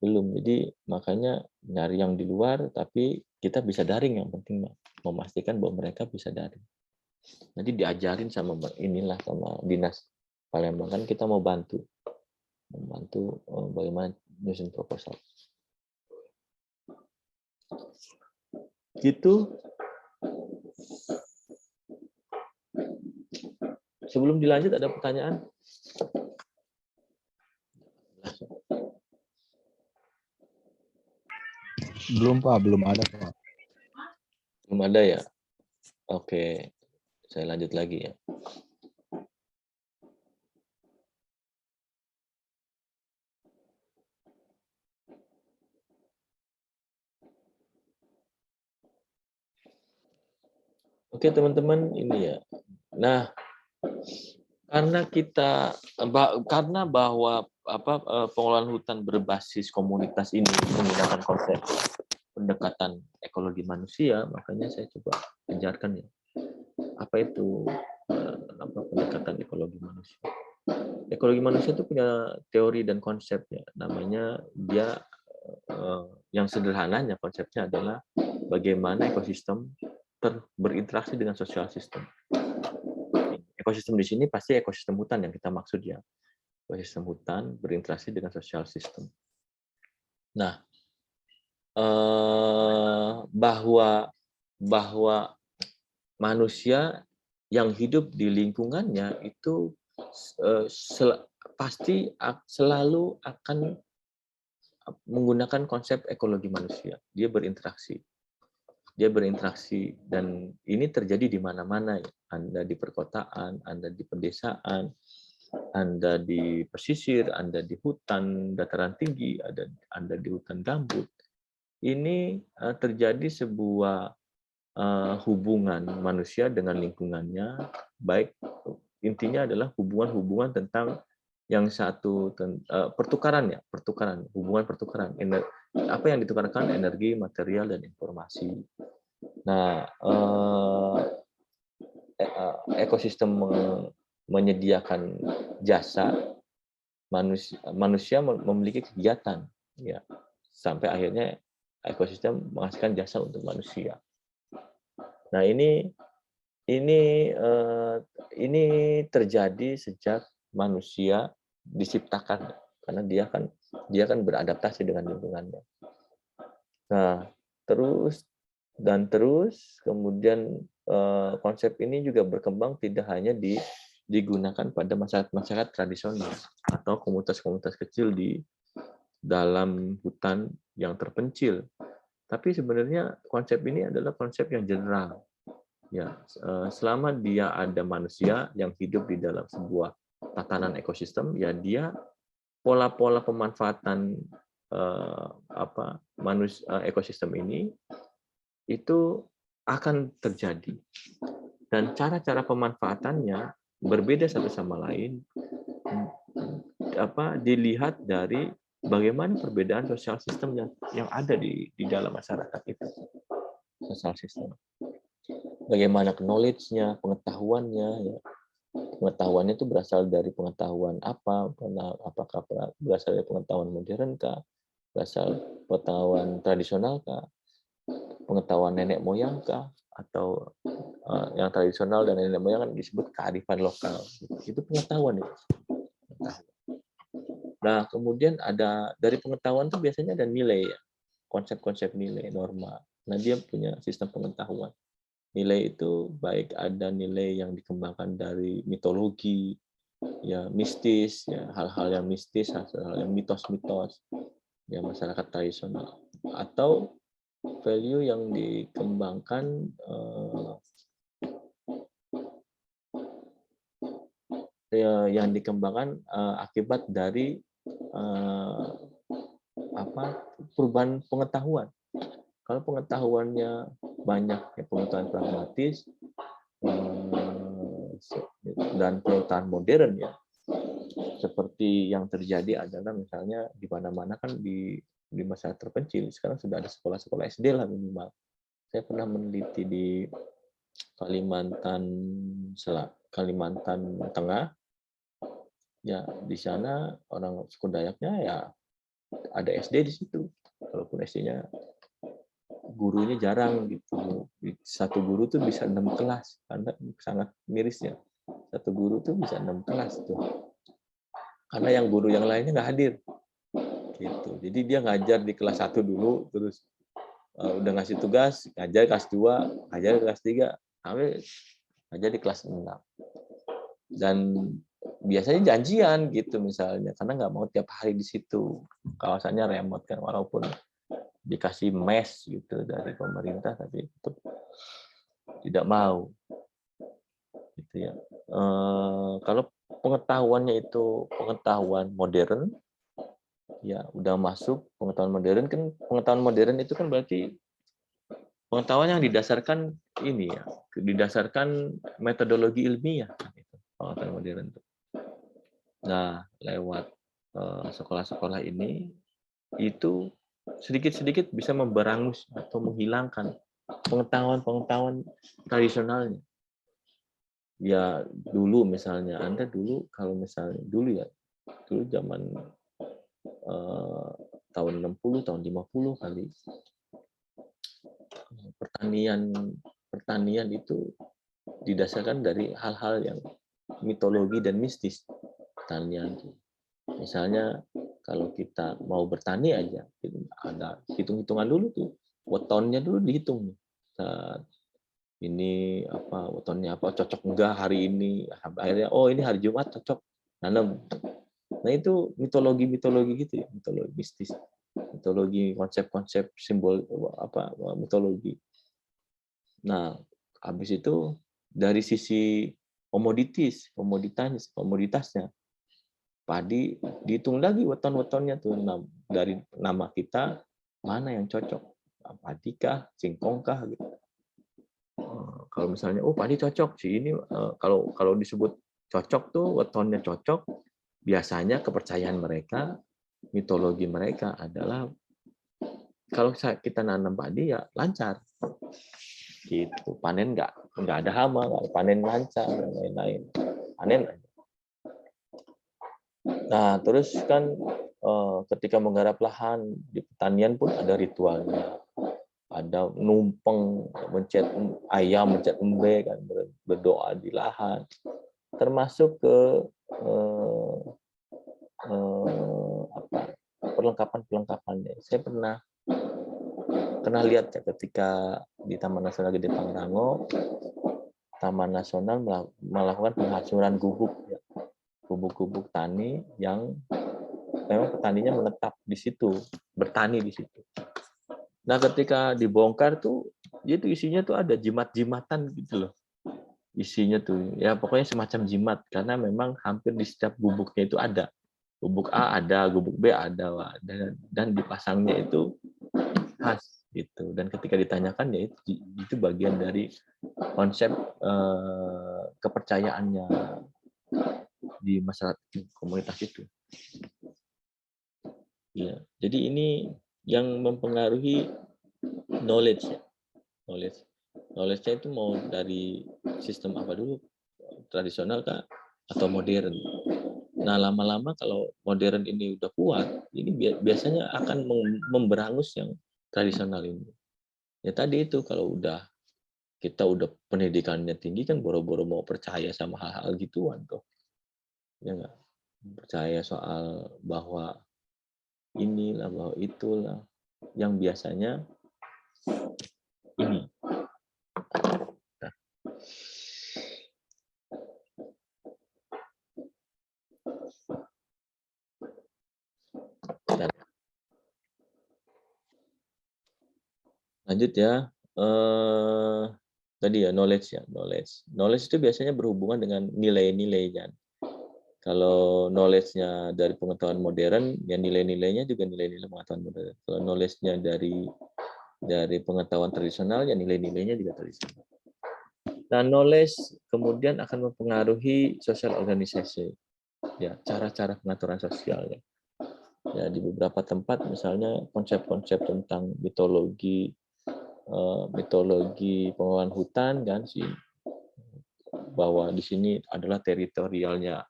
belum. Jadi makanya nyari yang di luar, tapi kita bisa daring, yang penting memastikan bahwa mereka bisa daring. Nanti diajarin sama dinas Palembang, kan kita mau membantu bagaimana nyusun proposal. Gitu. Sebelum dilanjut ada pertanyaan? Belum Pak, belum ada Pak. Belum ada ya? Oke, saya lanjut lagi ya. Oke teman-teman, ini ya. Nah, karena bahwa pengelolaan hutan berbasis komunitas ini menggunakan konsep pendekatan ekologi manusia, makanya saya coba ajarkan ya. Apa itu pendekatan ekologi manusia? Ekologi manusia itu punya teori dan konsepnya. Namanya yang sederhananya konsepnya adalah bagaimana ekosistem berinteraksi dengan sosial sistem. Ekosistem di sini pasti ekosistem hutan yang kita maksud ya. Ekosistem hutan berinteraksi dengan sosial sistem. Nah, bahwa manusia yang hidup di lingkungannya itu pasti selalu akan menggunakan konsep ekologi manusia. Dia berinteraksi dan ini terjadi di mana-mana. Anda di perkotaan, Anda di pedesaan, Anda di pesisir, Anda di hutan dataran tinggi, Anda di hutan gambut. Ini terjadi sebuah hubungan manusia dengan lingkungannya, baik intinya adalah hubungan tentang yang satu pertukaran, hubungan pertukaran. Apa yang ditukarkan? Energi, material, dan informasi. Nah, ekosistem menyediakan jasa, manusia memiliki kegiatan, ya, sampai akhirnya ekosistem menghasilkan jasa untuk manusia. Nah, ini terjadi sejak manusia diciptakan, karena dia kan beradaptasi dengan lingkungannya. Nah, terus kemudian konsep ini juga berkembang tidak hanya digunakan pada masyarakat tradisional atau komunitas-komunitas kecil di dalam hutan yang terpencil. Tapi sebenarnya konsep ini adalah konsep yang general. Ya, selama dia ada manusia yang hidup di dalam sebuah tatanan ekosistem, ya dia pola-pola pemanfaatan ekosistem ini itu akan terjadi, dan cara-cara pemanfaatannya berbeda satu sama lain. Dilihat dari bagaimana perbedaan sosial sistem yang ada di dalam masyarakat itu, sosial sistem. Bagaimana knowledge-nya, pengetahuannya, ya. Pengetahuannya itu berasal dari pengetahuan apa? Apakah berasal dari pengetahuan modern kah? Berasal pengetahuan tradisional kah? Pengetahuan nenek moyang kah? Atau yang tradisional dan nenek moyang kan disebut kearifan lokal. Itu pengetahuan itu. Nah, kemudian ada dari pengetahuan itu biasanya ada nilai, ya. Konsep-konsep nilai, norma. Nah, dia punya sistem pengetahuan. Nilai itu baik ada nilai yang dikembangkan dari mitologi, ya mistis, ya hal-hal yang mistis, hal-hal yang mitos-mitos. ya masyarakat tradisional, atau value yang dikembangkan akibat dari perubahan pengetahuan. Kalau pengetahuannya banyak, ya pengetahuan pragmatis dan pengetahuan modern, ya seperti yang terjadi adalah misalnya di mana-mana kan di masyarakat terpencil sekarang sudah ada sekolah-sekolah SD lah minimal. Saya pernah meneliti di Kalimantan Tengah, ya di sana orang suku Dayaknya ya ada SD di situ, walaupun SD-nya gurunya jarang gitu. Satu guru tuh bisa 6 kelas, karena sangat mirisnya. Satu guru tuh bisa 6 kelas tuh. Karena yang guru yang lainnya nggak hadir. Gitu. Jadi dia ngajar di kelas 1 dulu, terus udah ngasih tugas, ngajar kelas 2, ngajar kelas 3, sampai ngajar di kelas 6. Dan biasanya janjian gitu misalnya, karena nggak mau tiap hari di situ. Kawasannya remote kan, walaupun dikasih mes gitu dari pemerintah, tapi tetap tidak mau gitu ya. Kalau pengetahuannya itu pengetahuan modern, ya udah masuk pengetahuan modern kan. Pengetahuan modern itu kan berarti pengetahuan yang didasarkan ini ya, didasarkan metodologi ilmiah gitu, pengetahuan modern itu. Nah, lewat sekolah-sekolah ini itu sedikit-sedikit bisa memberangus atau menghilangkan pengetahuan-pengetahuan tradisionalnya. Ya dulu misalnya, Anda dulu kalau misalnya dulu ya, dulu zaman tahun 60, tahun 50 kali, pertanian itu didasarkan dari hal-hal yang mitologi dan mistis. Pertanian misalnya kalau kita mau bertani aja, ada hitung-hitungan dulu tuh, wetonnya dulu dihitung. Ini apa, wetonnya apa, cocok enggak hari ini, akhirnya oh ini hari Jumat cocok nanam. Nah itu mitologi gitu ya, mitologi mistis, mitologi, konsep-konsep, simbol apa, mitologi. Nah habis itu dari sisi komoditasnya padi dihitung lagi weton-wetonnya tuh, dari nama kita mana yang cocok, padi kah, singkong kah gitu. Kalau misalnya padi cocok sih ini, kalau disebut cocok tuh wetonnya cocok, biasanya kepercayaan mereka, mitologi mereka adalah kalau kita nanam padi ya lancar gitu, panen nggak ada hama, panen lancar dan lain-lain, panen. Nah terus kan ketika menggarap lahan di pertanian pun ada ritualnya, ada numpeng, mencet ayam, mencet embe kan, berdoa di lahan, termasuk ke perlengkapannya. Saya pernah lihat ya, ketika di Taman Nasional Gede Pangrango, Taman Nasional melakukan penghancuran gubuk ya, gubuk-gubuk tani yang memang petaninya menetap di situ, bertani di situ. Nah, ketika dibongkar tuh, itu isinya tuh ada jimat-jimatan gitu loh. Isinya tuh, ya pokoknya semacam jimat, karena memang hampir di setiap gubuknya itu ada. Gubuk A ada, gubuk B ada, dan dipasangnya itu khas gitu. Dan ketika ditanyakan ya itu bagian dari konsep kepercayaannya di masyarakat komunitas itu. Ya, jadi ini yang mempengaruhi knowledge ya. Knowledge-nya itu mau dari sistem apa dulu, tradisional kah atau modern. Nah, lama-lama kalau modern ini udah kuat, ini biasanya akan memberangus yang tradisional ini. Ya tadi itu, kalau kita udah pendidikannya tinggi kan boro-boro mau percaya sama hal-hal gituan tuh. Ya enggak? Percaya soal bahwa inilah, bahwa itulah, yang biasanya ini. Lanjut ya. Tadi ya knowledge ya, knowledge. Knowledge itu biasanya berhubungan dengan nilai-nilai kan. Kalau knowledge-nya dari pengetahuan modern, ya nilai-nilainya juga nilai-nilai pengetahuan modern. Kalau knowledge-nya dari pengetahuan tradisional, ya nilai-nilainya juga tradisional. Nah, knowledge kemudian akan mempengaruhi social organisasi, ya cara-cara pengaturan sosial ya. Ya di beberapa tempat misalnya konsep-konsep tentang mitologi pengelolaan hutan kan sih, bahwa di sini adalah teritorialnya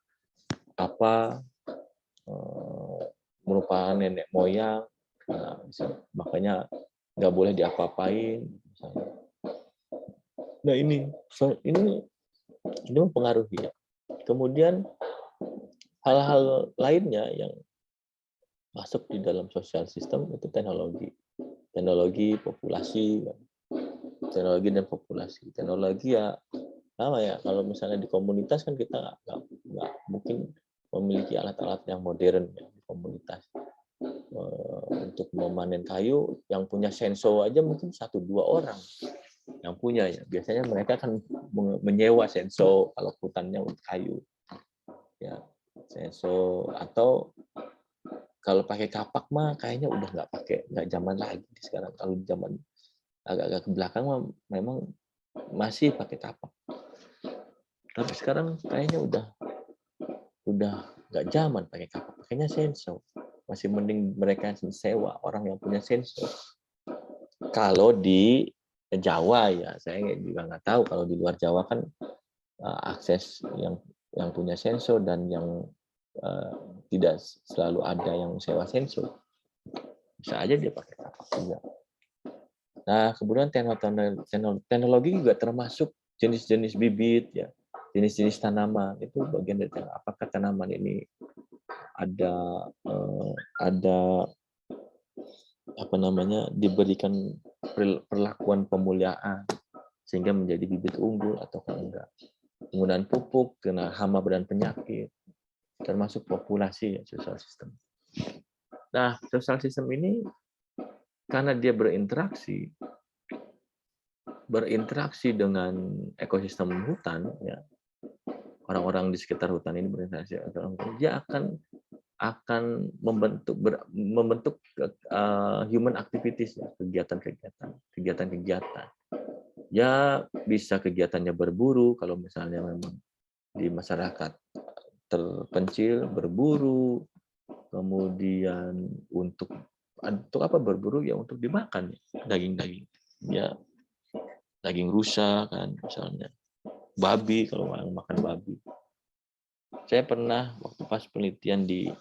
apa, merupakan nenek moyang, nah, makanya nggak boleh diapa-apain misalnya. Nah ini mempengaruhi ya. Kemudian hal-hal lainnya yang masuk di dalam sosial sistem itu teknologi populasi, teknologi dan populasi. Teknologi ya sama ya, kalau misalnya di komunitas kan kita nggak mungkin memiliki alat-alat yang modern ya di komunitas. Untuk memanen kayu yang punya senso aja mungkin 1-2 orang yang punya ya. Biasanya mereka kan menyewa senso kalau hutannya untuk kayu. Ya, senso atau kalau pakai kapak mah kayaknya udah nggak zaman lagi sekarang. Kalau zaman agak-agak ke belakang mah memang masih pakai kapak. Tapi sekarang kayaknya udah nggak zaman pakai kapak, pakainya senso. Masih mending mereka sewa orang yang punya senso. Kalau di Jawa ya, saya juga nggak tahu kalau di luar Jawa kan akses yang punya senso dan yang tidak selalu ada yang sewa senso. Bisa aja dia pakai kapak juga. Nah, kemudian teknologi juga termasuk jenis-jenis bibit ya, jenis-jenis tanaman itu bagian dari apakah tanaman ini ada apa namanya diberikan perlakuan pemuliaan sehingga menjadi bibit unggul atau enggak. Penggunaan pupuk kena hama dan penyakit termasuk populasi ya, social system. Nah, social system ini karena dia berinteraksi dengan ekosistem hutan ya, orang-orang di sekitar hutan ini berinteraksi, dia akan membentuk human activities ya, kegiatan-kegiatan. Ya bisa kegiatannya berburu kalau misalnya memang di masyarakat terpencil berburu, kemudian untuk apa berburu ya untuk dimakan daging-daging ya, daging rusa kan misalnya, babi kalau makan babi. Saya pernah waktu pas penelitian di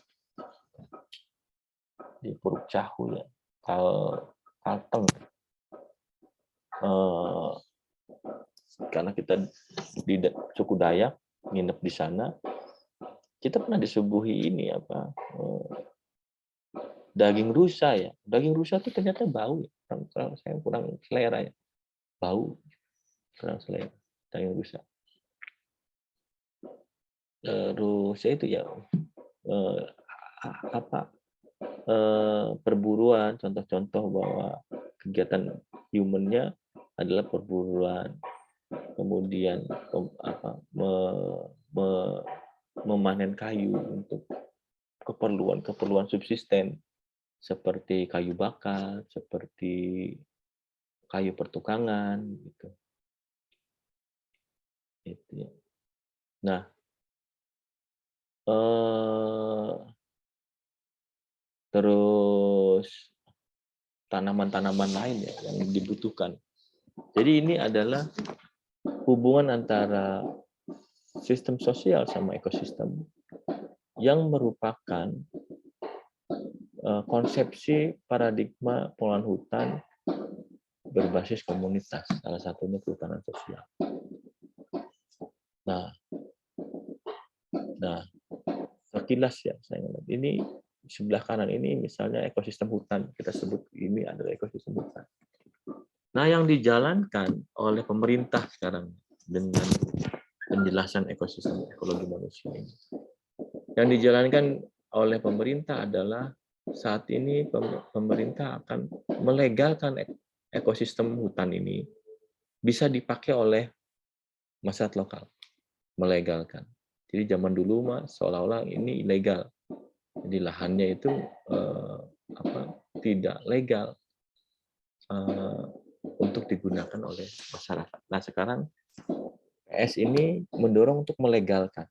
Puruk Cahu ya, Kalteng, karena kita di suku Dayak nginep di sana, kita pernah disuguhi ini apa daging rusa ya. Daging rusa itu ternyata bau ya. Saya kurang selera ya. Bau kurang selera daging rusa. Terus itu ya perburuan, contoh-contoh bahwa kegiatan humannya adalah perburuan, kemudian memanen kayu untuk keperluan subsisten seperti kayu bakar, seperti kayu pertukangan gitu. Itu ya. Nah, terus tanaman-tanaman lain ya yang dibutuhkan. Jadi ini adalah hubungan antara sistem sosial sama ekosistem yang merupakan konsepsi paradigma pengelolaan hutan berbasis komunitas, salah satunya kehutanan sosial. Nah, sekilas ya saya ngelihat ini sebelah kanan ini misalnya ekosistem hutan, kita sebut ini adalah ekosistem hutan. Nah, yang dijalankan oleh pemerintah sekarang dengan penjelasan ekosistem ekologi manusia ini, yang dijalankan oleh pemerintah adalah saat ini pemerintah akan melegalkan ekosistem hutan ini bisa dipakai oleh masyarakat lokal, melegalkan. Jadi zaman dulu mah seolah-olah ini ilegal. Jadi lahannya itu tidak legal untuk digunakan oleh masyarakat. Nah sekarang PS ini mendorong untuk melegalkan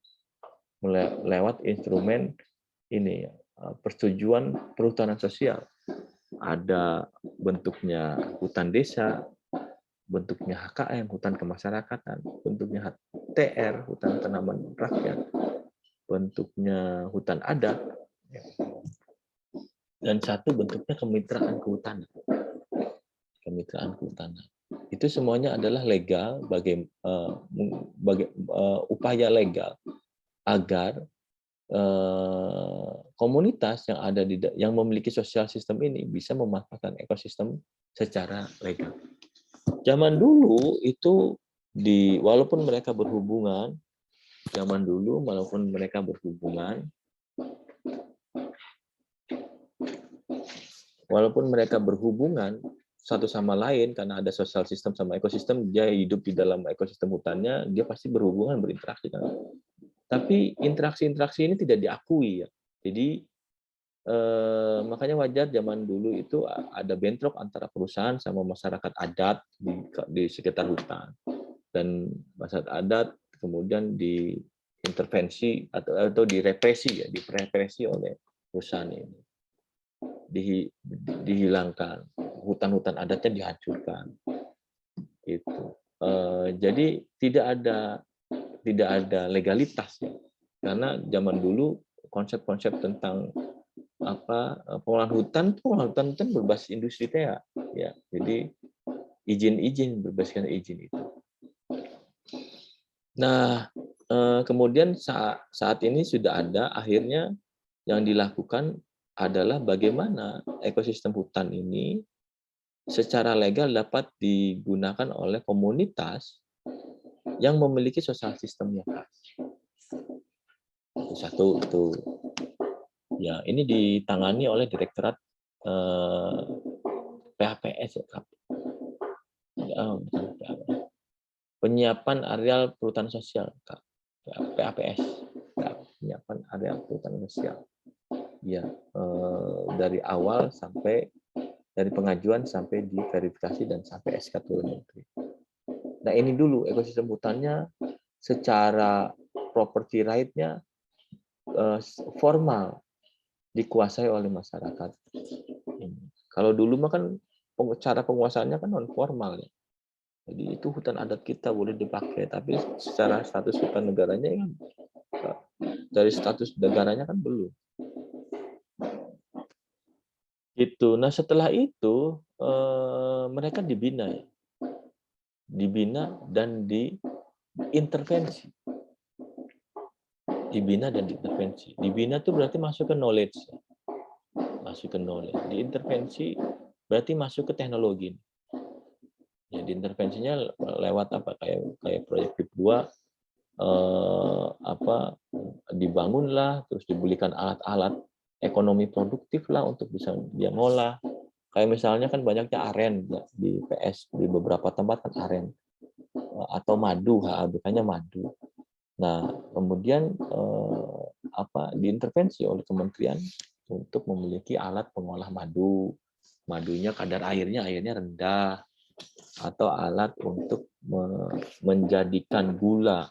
lewat instrumen ini persetujuan perhutanan sosial. Ada bentuknya hutan desa, bentuknya HKM, hutan kemasyarakatan, bentuknya HTR, hutan tanaman rakyat, bentuknya hutan adat, dan satu bentuknya kemitraan kehutanan. Kemitraan kehutanan. Itu semuanya adalah legal, upaya legal agar komunitas yang ada yang memiliki sosial sistem ini bisa memanfaatkan ekosistem secara legal. Zaman dulu itu walaupun mereka berhubungan satu sama lain karena ada sosial sistem sama ekosistem, dia hidup di dalam ekosistem hutannya, dia pasti berhubungan, berinteraksi kan. Tapi interaksi-interaksi ini tidak diakui ya. Jadi makanya wajar zaman dulu itu ada bentrok antara perusahaan sama masyarakat adat di sekitar hutan. Dan masyarakat adat kemudian diintervensi atau direpresi oleh perusahaan ini. Dihilangkan, hutan-hutan adatnya dihancurkan. Itu. Jadi tidak ada legalitas ya. Karena zaman dulu konsep-konsep tentang pengolahan hutan berbasis industri ya. Jadi izin berbasiskan izin itu. Nah, kemudian saat ini sudah ada, akhirnya yang dilakukan adalah bagaimana ekosistem hutan ini secara legal dapat digunakan oleh komunitas yang memiliki sosial sistem yang khas. Satu itu. Ya, ini ditangani oleh Direktorat PAPS penyiapan areal perhutanan sosial, PAPS, penyiapan areal perhutanan sosial. Ya, dari awal sampai dari pengajuan sampai diverifikasi dan sampai SK turun menteri. Nah ini dulu ekosistem hutannya secara property right-nya formal dikuasai oleh masyarakat. Kalau dulu mah kan cara penguasaannya kan non formal ya. Jadi itu hutan adat kita boleh dipakai, tapi secara status hutan negaranya kan dari status negaranya kan belum. Gitu. Nah setelah itu mereka dibina dan diintervensi. Dibina itu berarti masuk ke knowledge. Diintervensi berarti masuk ke teknologi. Ya, diintervensinya lewat apa kayak proyek PIP 2 dibangunlah, terus dibelikan alat-alat ekonomi produktif lah untuk bisa dia ngolah. Kayak misalnya kan banyaknya aren ya, di PS di beberapa tempat kan aren atau madu, bukannya madu. Nah, kemudian diintervensi oleh kementerian untuk memiliki alat pengolah madu. Madunya kadar airnya rendah, atau alat untuk menjadikan gula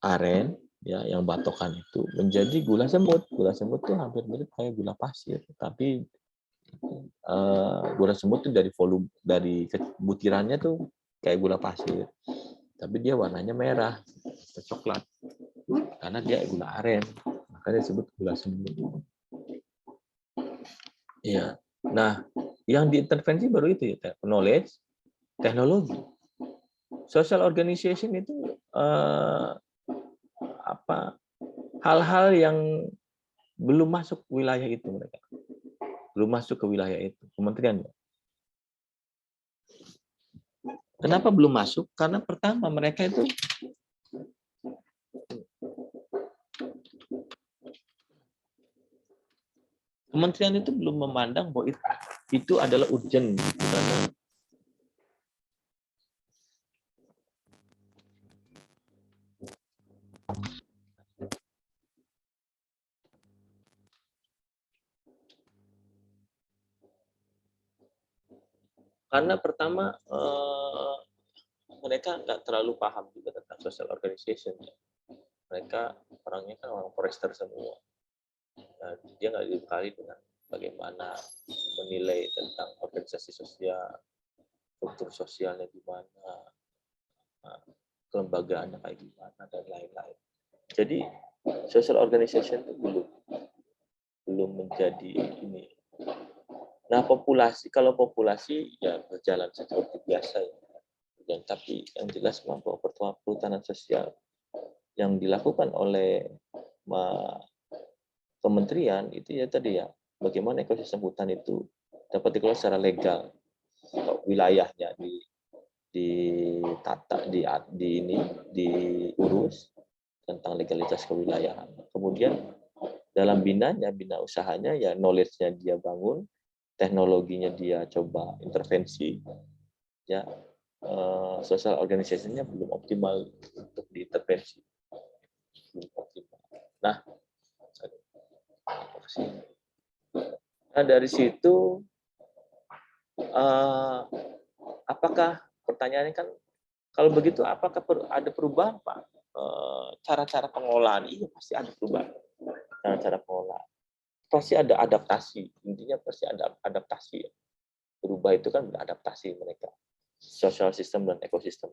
aren ya yang batokan itu menjadi gula semut. Gula semut itu hampir mirip kayak gula pasir, tapi gula semut itu dari butirannya tuh kayak gula pasir, tapi dia warnanya merah atau coklat karena dia gula aren, makanya disebut gula semut. Iya. Nah, yang diintervensi baru itu ya, knowledge, teknologi. Social organization itu hal-hal yang belum masuk wilayah itu mereka. Belum masuk ke wilayah itu, kementerian. Kenapa belum masuk? Karena pertama mereka itu kementerian itu belum memandang bahwa itu itu adalah urgent karena pertama mereka nggak terlalu paham juga tentang social organization ya. Mereka orangnya kan orang forester semua. Nah, dia nggak dibekali dengan bagaimana menilai tentang organisasi sosial, struktur sosialnya gimana, kelembagaannya kayak gimana dan lain-lain. Jadi social organization itu belum menjadi ini. Nah, kalau populasi ya berjalan seperti biasa ya. Dan tapi yang jelas bahwa perhutanan sosial yang dilakukan oleh kementerian itu ya tadi ya, bagaimana ekosistem hutan itu dapat dikelola secara legal, wilayahnya ditata, diurus tentang legalitas kewilayahan. Kemudian dalam bina usahanya ya knowledge-nya dia bangun, teknologinya dia coba intervensi, ya social organization-nya belum optimal untuk diintervensi. Belum optimal. Nah, dari situ apakah pertanyaannya kan kalau begitu apakah ada perubahan Pak? Cara-cara pengelolaan? Iya pasti ada perubahan. Cara-cara pengelolaan. Pasti ada adaptasi. Intinya pasti ada adaptasi. Berubah itu kan beradaptasi mereka. Social system dan ekosistem.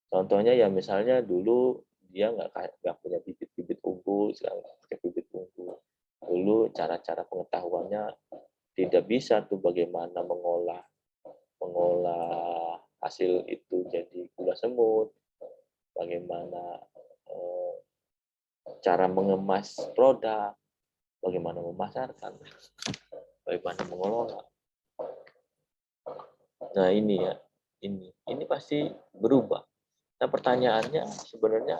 Contohnya ya misalnya dulu dia nggak punya bibit-bibit unggul, sekarang pakai bibit unggul. Dulu cara-cara pengetahuannya tidak bisa tuh bagaimana mengolah hasil itu jadi gula semut, bagaimana cara mengemas produk, bagaimana memasarkan, bagaimana mengelola. Nah ini ya, ini pasti berubah. Nah pertanyaannya sebenarnya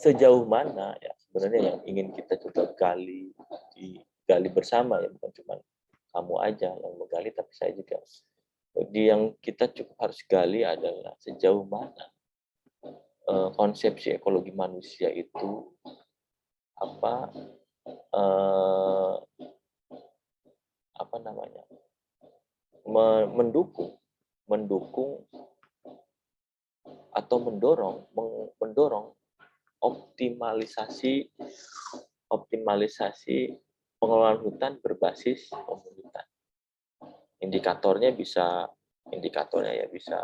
sejauh mana ya sebenarnya yang ingin kita coba gali bersama ya, bukan cuma kamu aja yang menggali, tapi saya juga. Yang kita cukup harus gali adalah sejauh mana konsepsi ekologi manusia itu mendukung atau mendorong optimalisasi pengelolaan hutan berbasis komunitas. Indikatornya ya bisa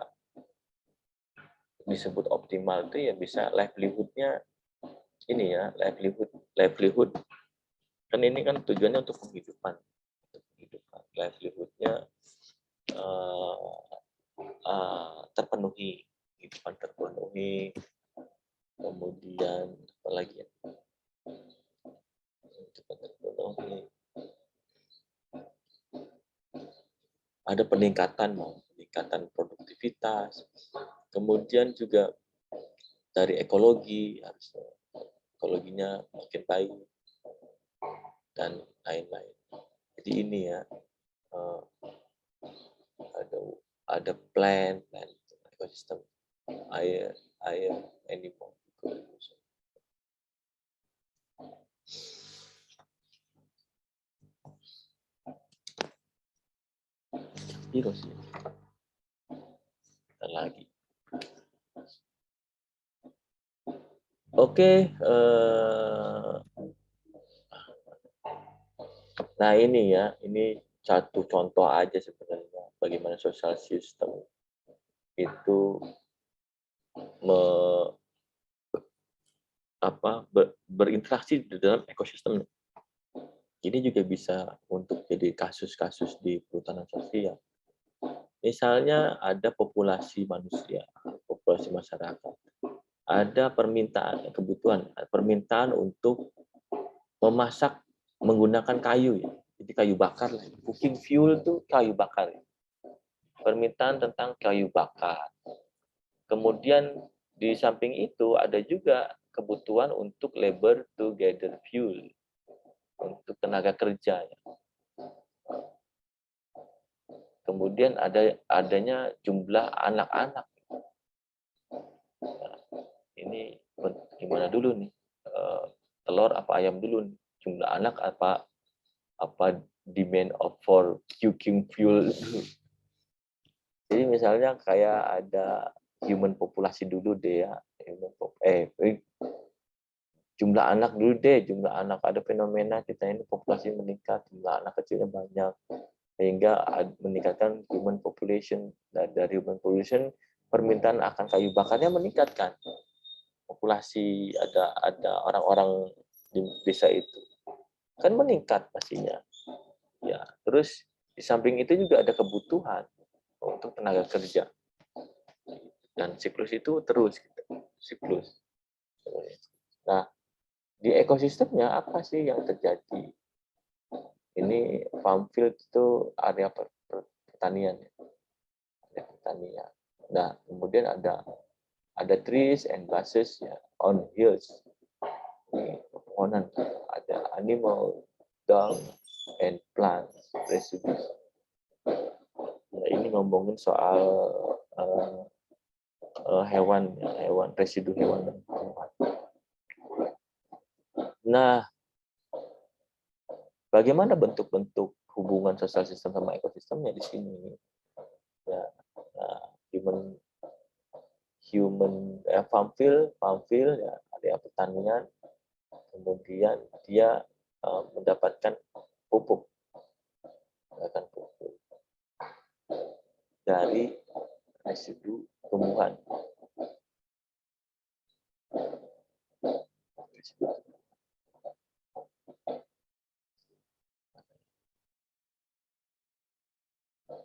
disebut optimal itu ya bisa livelihood-nya ini ya, livelihood kan ini kan tujuannya untuk penghidupan livelihood-nya terpenuhi, kehidupan terpenuhi. Kemudian apa lagi ya, terpenuhi, ada peningkatan produktivitas, kemudian juga dari ekologi harusnya ekologinya makin baik dan lain-lain. Jadi ini ya ada plan ekosistem air animal virus ya. Dan lagi. Oke, nah ini ya, ini satu contoh aja sebenarnya bagaimana social system itu berinteraksi di dalam ekosistem. Ini juga bisa untuk jadi kasus-kasus di perhutanan sosial. Misalnya ada populasi manusia, populasi masyarakat, ada permintaan untuk memasak menggunakan kayu ya. Jadi kayu bakar lah. Cooking fuel itu kayu bakar. Permintaan tentang kayu bakar. Kemudian di samping itu ada juga kebutuhan untuk labor to gather fuel. untuk tenaga kerja. Ya. Kemudian adanya jumlah anak-anak. Nah, ini gimana dulu nih? Telur apa ayam dulu nih? Jumlah anak apa demand for cooking fuel. Jadi misalnya kayak ada human populasi dulu deh ya. Jumlah anak dulu deh, jumlah anak, ada fenomena kita ini populasi meningkat, jumlah anak kecilnya banyak, sehingga meningkatkan human population. Dari human population, permintaan akan kayu bakarnya meningkatkan. Populasi ada orang-orang di desa itu kan meningkat pastinya. Ya, terus di samping itu juga ada kebutuhan untuk tenaga kerja. Dan siklus itu terus gitu. Siklus. Nah, di ekosistemnya apa sih yang terjadi? Ini farm field itu area pertanian. Area pertanian. Nah, kemudian ada trees and grasses ya, on hills. Ini pepohonan. Ada animal, dung, and plants, residues. Nah, ini ngomongin soal hewan residu hewan dan tumbuhan. Nah, bagaimana bentuk-bentuk hubungan sosial sistem sama ekosistemnya di sini? Ya, farm field ya, area pertanian, kemudian dia mendapatkan pupuk dari residu tumbuhan.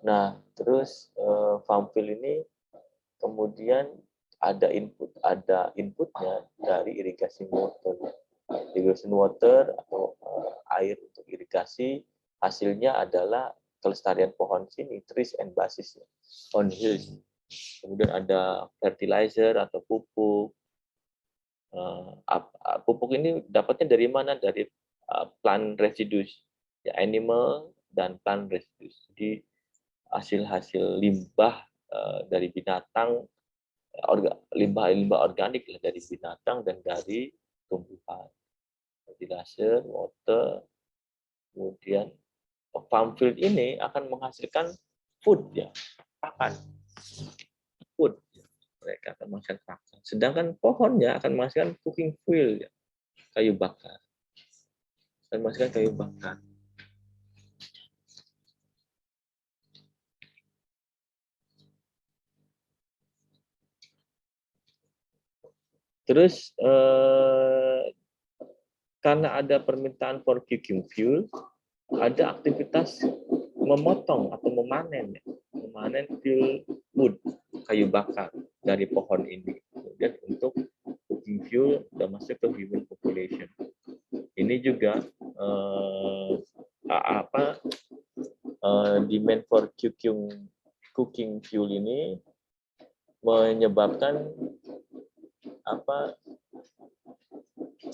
Nah, terus farm field ini kemudian ada inputnya dari irrigation water atau air untuk irigasi. Hasilnya adalah kelestarian pohon sini, trees and grasses on hills. Kemudian ada fertilizer atau pupuk. Pupuk ini dapatnya dari mana? Dari plant residues, ya, animal dan plant residues. Jadi hasil-hasil limbah dari binatang, limbah organik dari binatang dan dari tumbuhan. Fertilizer, water, kemudian farm field ini akan menghasilkan food, ya, pakan, food. Mereka akan menghasilkan pakan. Sedangkan pohonnya akan menghasilkan cooking fuel, ya, kayu bakar. Akan menghasilkan kayu bakar. Terus karena ada permintaan for cooking fuel, ada aktivitas memotong atau memanen fuel wood, kayu bakar dari pohon ini. Kemudian untuk cooking fuel sudah masuk ke human population. Ini juga demand for cooking fuel ini menyebabkan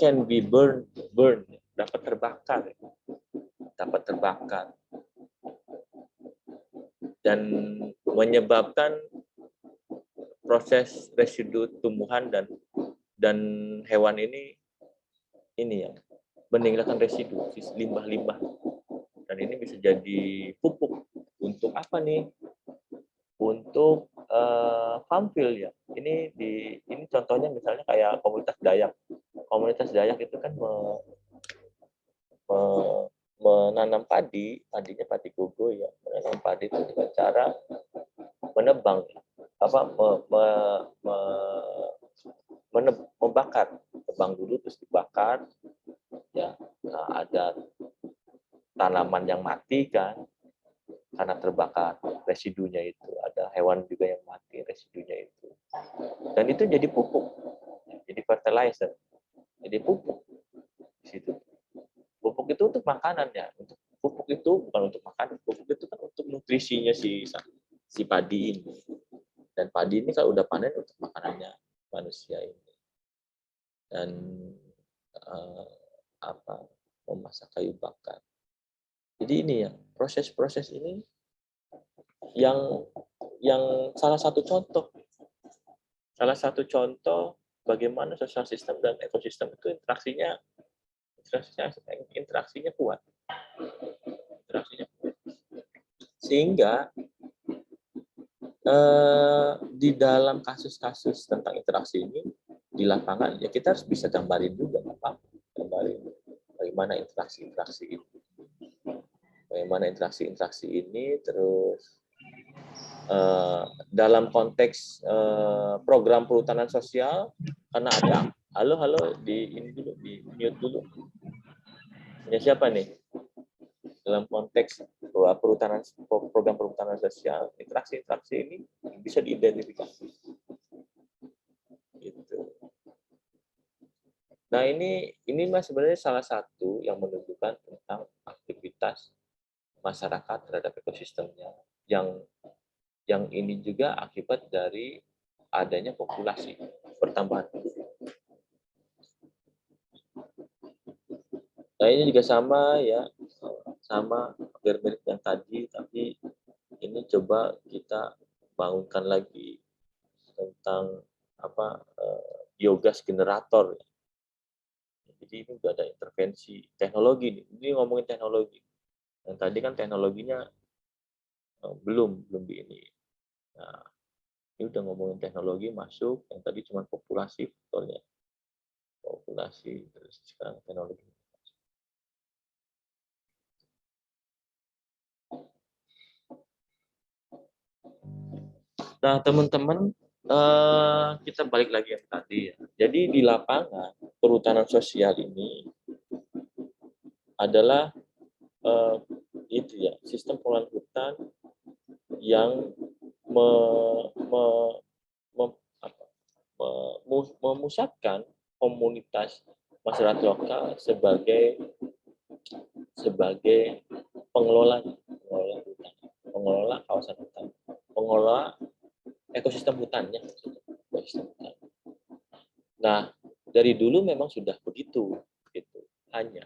can be burn, dapat terbakar dan menyebabkan proses residu tumbuhan dan hewan ini ya, meninggalkan residu limbah-limbah, dan ini bisa jadi pupuk untuk apa nih? Untuk farm field, ya. Ini contohnya misalnya kayak komunitas Dayak. Komunitas Dayak itu kan menanam padinya padi gogo, ya. Menanam padi itu dengan cara menebang, membakar, tebang dulu terus dibakar, ya. Nah, ada tanaman yang mati kan karena terbakar, residunya itu. Ada hewan juga yang mati, residunya itu. Dan itu jadi pupuk, jadi fertilizer, jadi pupuk di situ. Pupuk itu untuk makanannya. Pupuk itu bukan untuk makan, pupuk itu kan untuk nutrisinya si padi ini. Dan padi ini kalau udah panen untuk makanannya manusia ini. Dan memasak kayu bakar. Jadi ini ya, proses-proses ini yang salah satu contoh bagaimana sosial sistem dan ekosistem itu interaksinya kuat. Sehingga di dalam kasus-kasus tentang interaksi ini di lapangan ya kita harus bisa gambarin juga gambarin bagaimana interaksi ini terus dalam konteks program perhutanan sosial karena ada halo di mute dulu punya siapa nih dalam konteks program perhutanan sosial interaksi ini bisa diidentifikasi gitu. Nah ini mas sebenarnya salah satu yang menunjukkan tentang aktivitas masyarakat terhadap ekosistemnya yang ini juga akibat dari adanya populasi pertambahan. Nah ini juga sama ya, sama hampir-mirip yang tadi, tapi ini coba kita bangunkan lagi tentang biogas generator. Jadi ini juga ada intervensi teknologi nih. Ini ngomongin teknologi. Yang tadi kan teknologinya belum di ini. Nah, ini udah ngomongin teknologi masuk, yang tadi cuma populasi faktornya. Populasi terus sekarang teknologi. Nah, teman-teman, kita balik lagi yang tadi ya. Jadi di lapangan perhutanan sosial ini adalah itu ya, sistem pengelolaan hutan yang memusatkan komunitas masyarakat lokal sebagai pengelola hutan, pengelola kawasan hutan, pengelola ekosistem hutannya. Nah, dari dulu memang sudah begitu, gitu. Hanya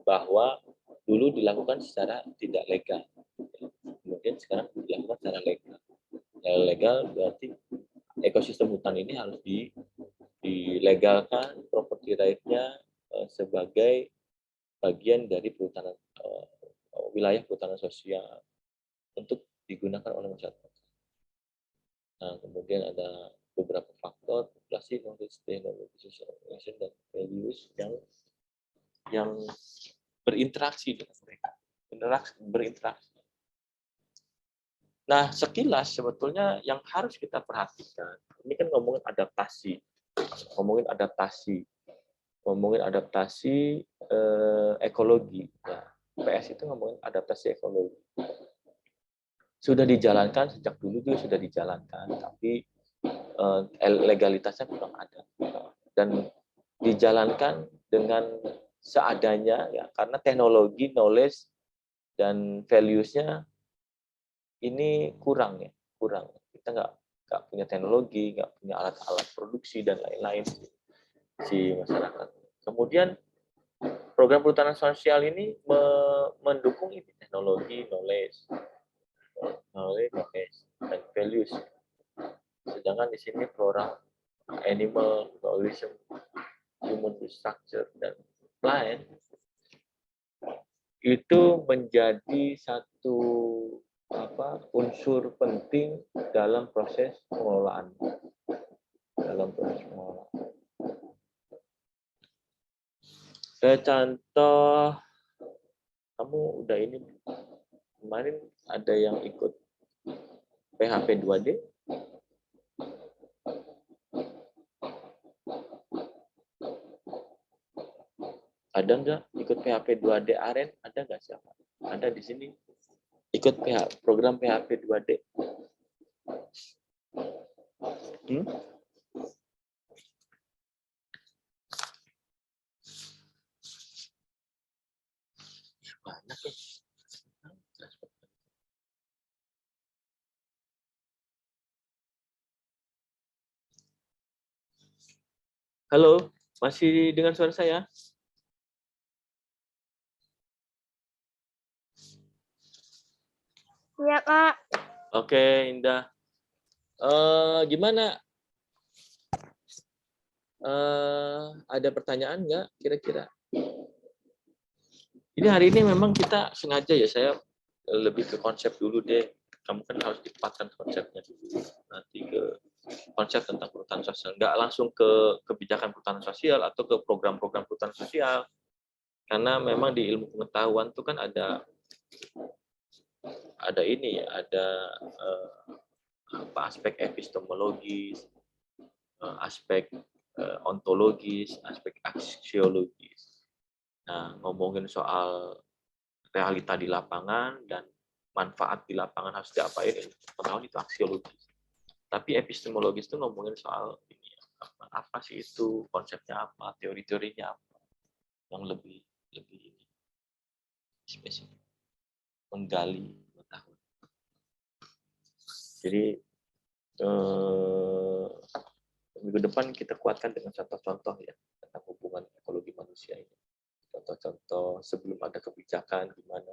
bahwa dulu dilakukan secara tidak legal, kemudian sekarang dilakukan secara legal. Legal berarti ekosistem hutan ini harus dilegalkan, property right-nya sebagai bagian dari perhutanan wilayah perhutanan sosial untuk digunakan oleh masyarakat. Nah, kemudian ada beberapa faktor populasi, knowledge, technology, social organization, dan values yang berinteraksi dengan mereka, berinteraksi. Nah, sekilas sebetulnya yang harus kita perhatikan, ini kan ngomongin adaptasi ekologi. Ya, PS itu ngomongin adaptasi ekologi. Sudah dijalankan sejak dulu juga sudah dijalankan, tapi legalitasnya belum ada dan dijalankan dengan seadanya ya karena teknologi, knowledge dan values-nya ini kurang. Kita nggak punya teknologi, nggak punya alat-alat produksi dan lain-lain si masyarakat. Kemudian program perhutanan sosial ini mendukung ini teknologi, knowledge dan values. Sedangkan di sini flora, animal, evolution, human structure, dan plant itu menjadi satu unsur penting dalam proses pengelolaan. Contoh, kamu udah ini kemarin ada yang ikut PHP 2D. Ada nggak ikut PHP 2D Aren? Ada nggak siapa? Ada di sini ikut program PHP 2D. Banyak ya. Halo, masih dengan suara saya? Iya, Kak. Oke, Indah. Gimana? Ada pertanyaan nggak kira-kira? Ini hari ini memang kita sengaja ya, saya lebih ke konsep dulu deh. Kamu kan harus dipatkan konsepnya dulu. Nanti ke konsep tentang perhutanan sosial. Nggak langsung ke kebijakan perhutanan sosial atau ke program-program perhutanan sosial. Karena memang di ilmu pengetahuan itu kan ada ini ya, ada aspek epistemologis, aspek ontologis, aspek aksiologis. Nah, ngomongin soal realita di lapangan dan manfaat di lapangan harus diapain, pengetahuan itu aksiologis. Tapi epistemologis itu ngomongin soal ini, apa sih itu, konsepnya apa, teori-teorinya apa, yang lebih spesifik, menggali pengetahuan. Jadi minggu depan kita kuatkan dengan contoh-contoh ya tentang hubungan ekologi manusia ini. Contoh-contoh sebelum ada kebijakan gimana,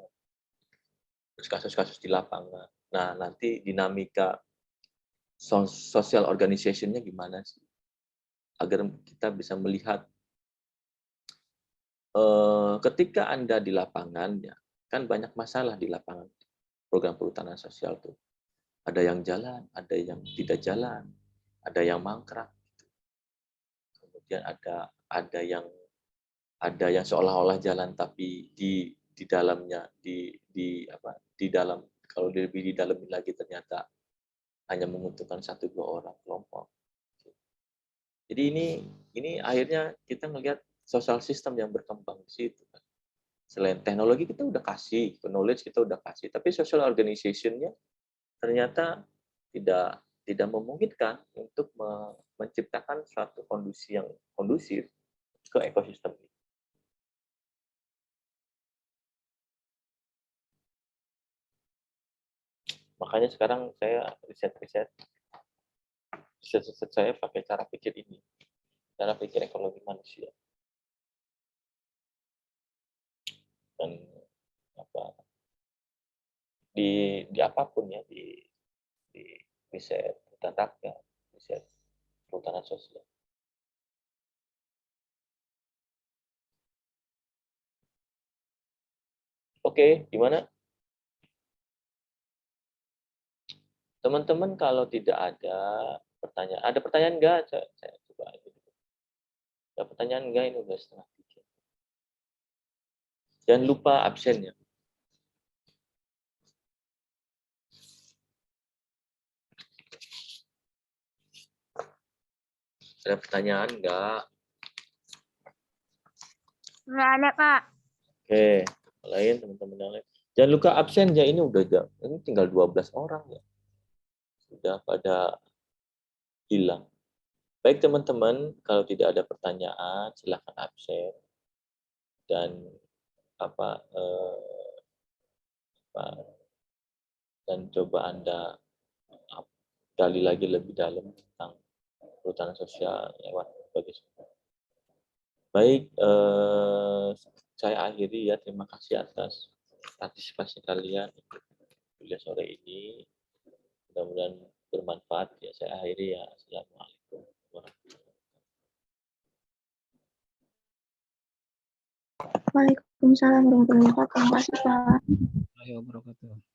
terus kasus-kasus di lapangan. Nah, nanti dinamika social organization-nya gimana sih? Agar kita bisa melihat ketika Anda di lapangan, ya, kan banyak masalah di lapangan. Program perhutanan sosial tuh. Ada yang jalan, ada yang tidak jalan, ada yang mangkrak. Kemudian ada yang seolah-olah jalan tapi di dalamnya di dalam, kalau lebih di dalam lagi ternyata hanya menguntungkan 1-2 orang kelompok. Jadi ini akhirnya kita melihat social system yang berkembang di situ. Selain teknologi kita udah kasih, knowledge kita udah kasih, tapi social organization-nya ternyata tidak memungkinkan untuk menciptakan suatu kondisi yang kondusif ke ekosistem ini. Makanya sekarang saya riset saya pakai cara pikir ini, cara pikir ekologi manusia. Dan di apapun ya, di riset hutan rakyat, riset perhutanan sosial. Oke, gimana? Teman-teman kalau tidak ada pertanyaan nggak? Saya coba aja. Ada pertanyaan nggak? Ini udah 2:30. Jangan lupa absen ya. Ada pertanyaan nggak? Nggak ada, Kak. Oke, lain teman-teman yang lain. Jangan lupa absen ya, ini tinggal 12 orang ya. Sudah pada hilang. Baik teman-teman, kalau tidak ada pertanyaan silakan absen dan dan coba Anda gali lagi lebih dalam tentang perhutanan sosial lewat berbagai sumber. Baik, saya akhiri ya. Terima kasih atas partisipasi kalian kuliah sore ini. Mudah-mudahan bermanfaat ya. Saya akhiri ya. Assalamualaikum warahmatullahi wabarakatuh. Waalaikumsalam warahmatullahi wabarakatuh. Terima kasih, Pak. Ayo wabarakatuh.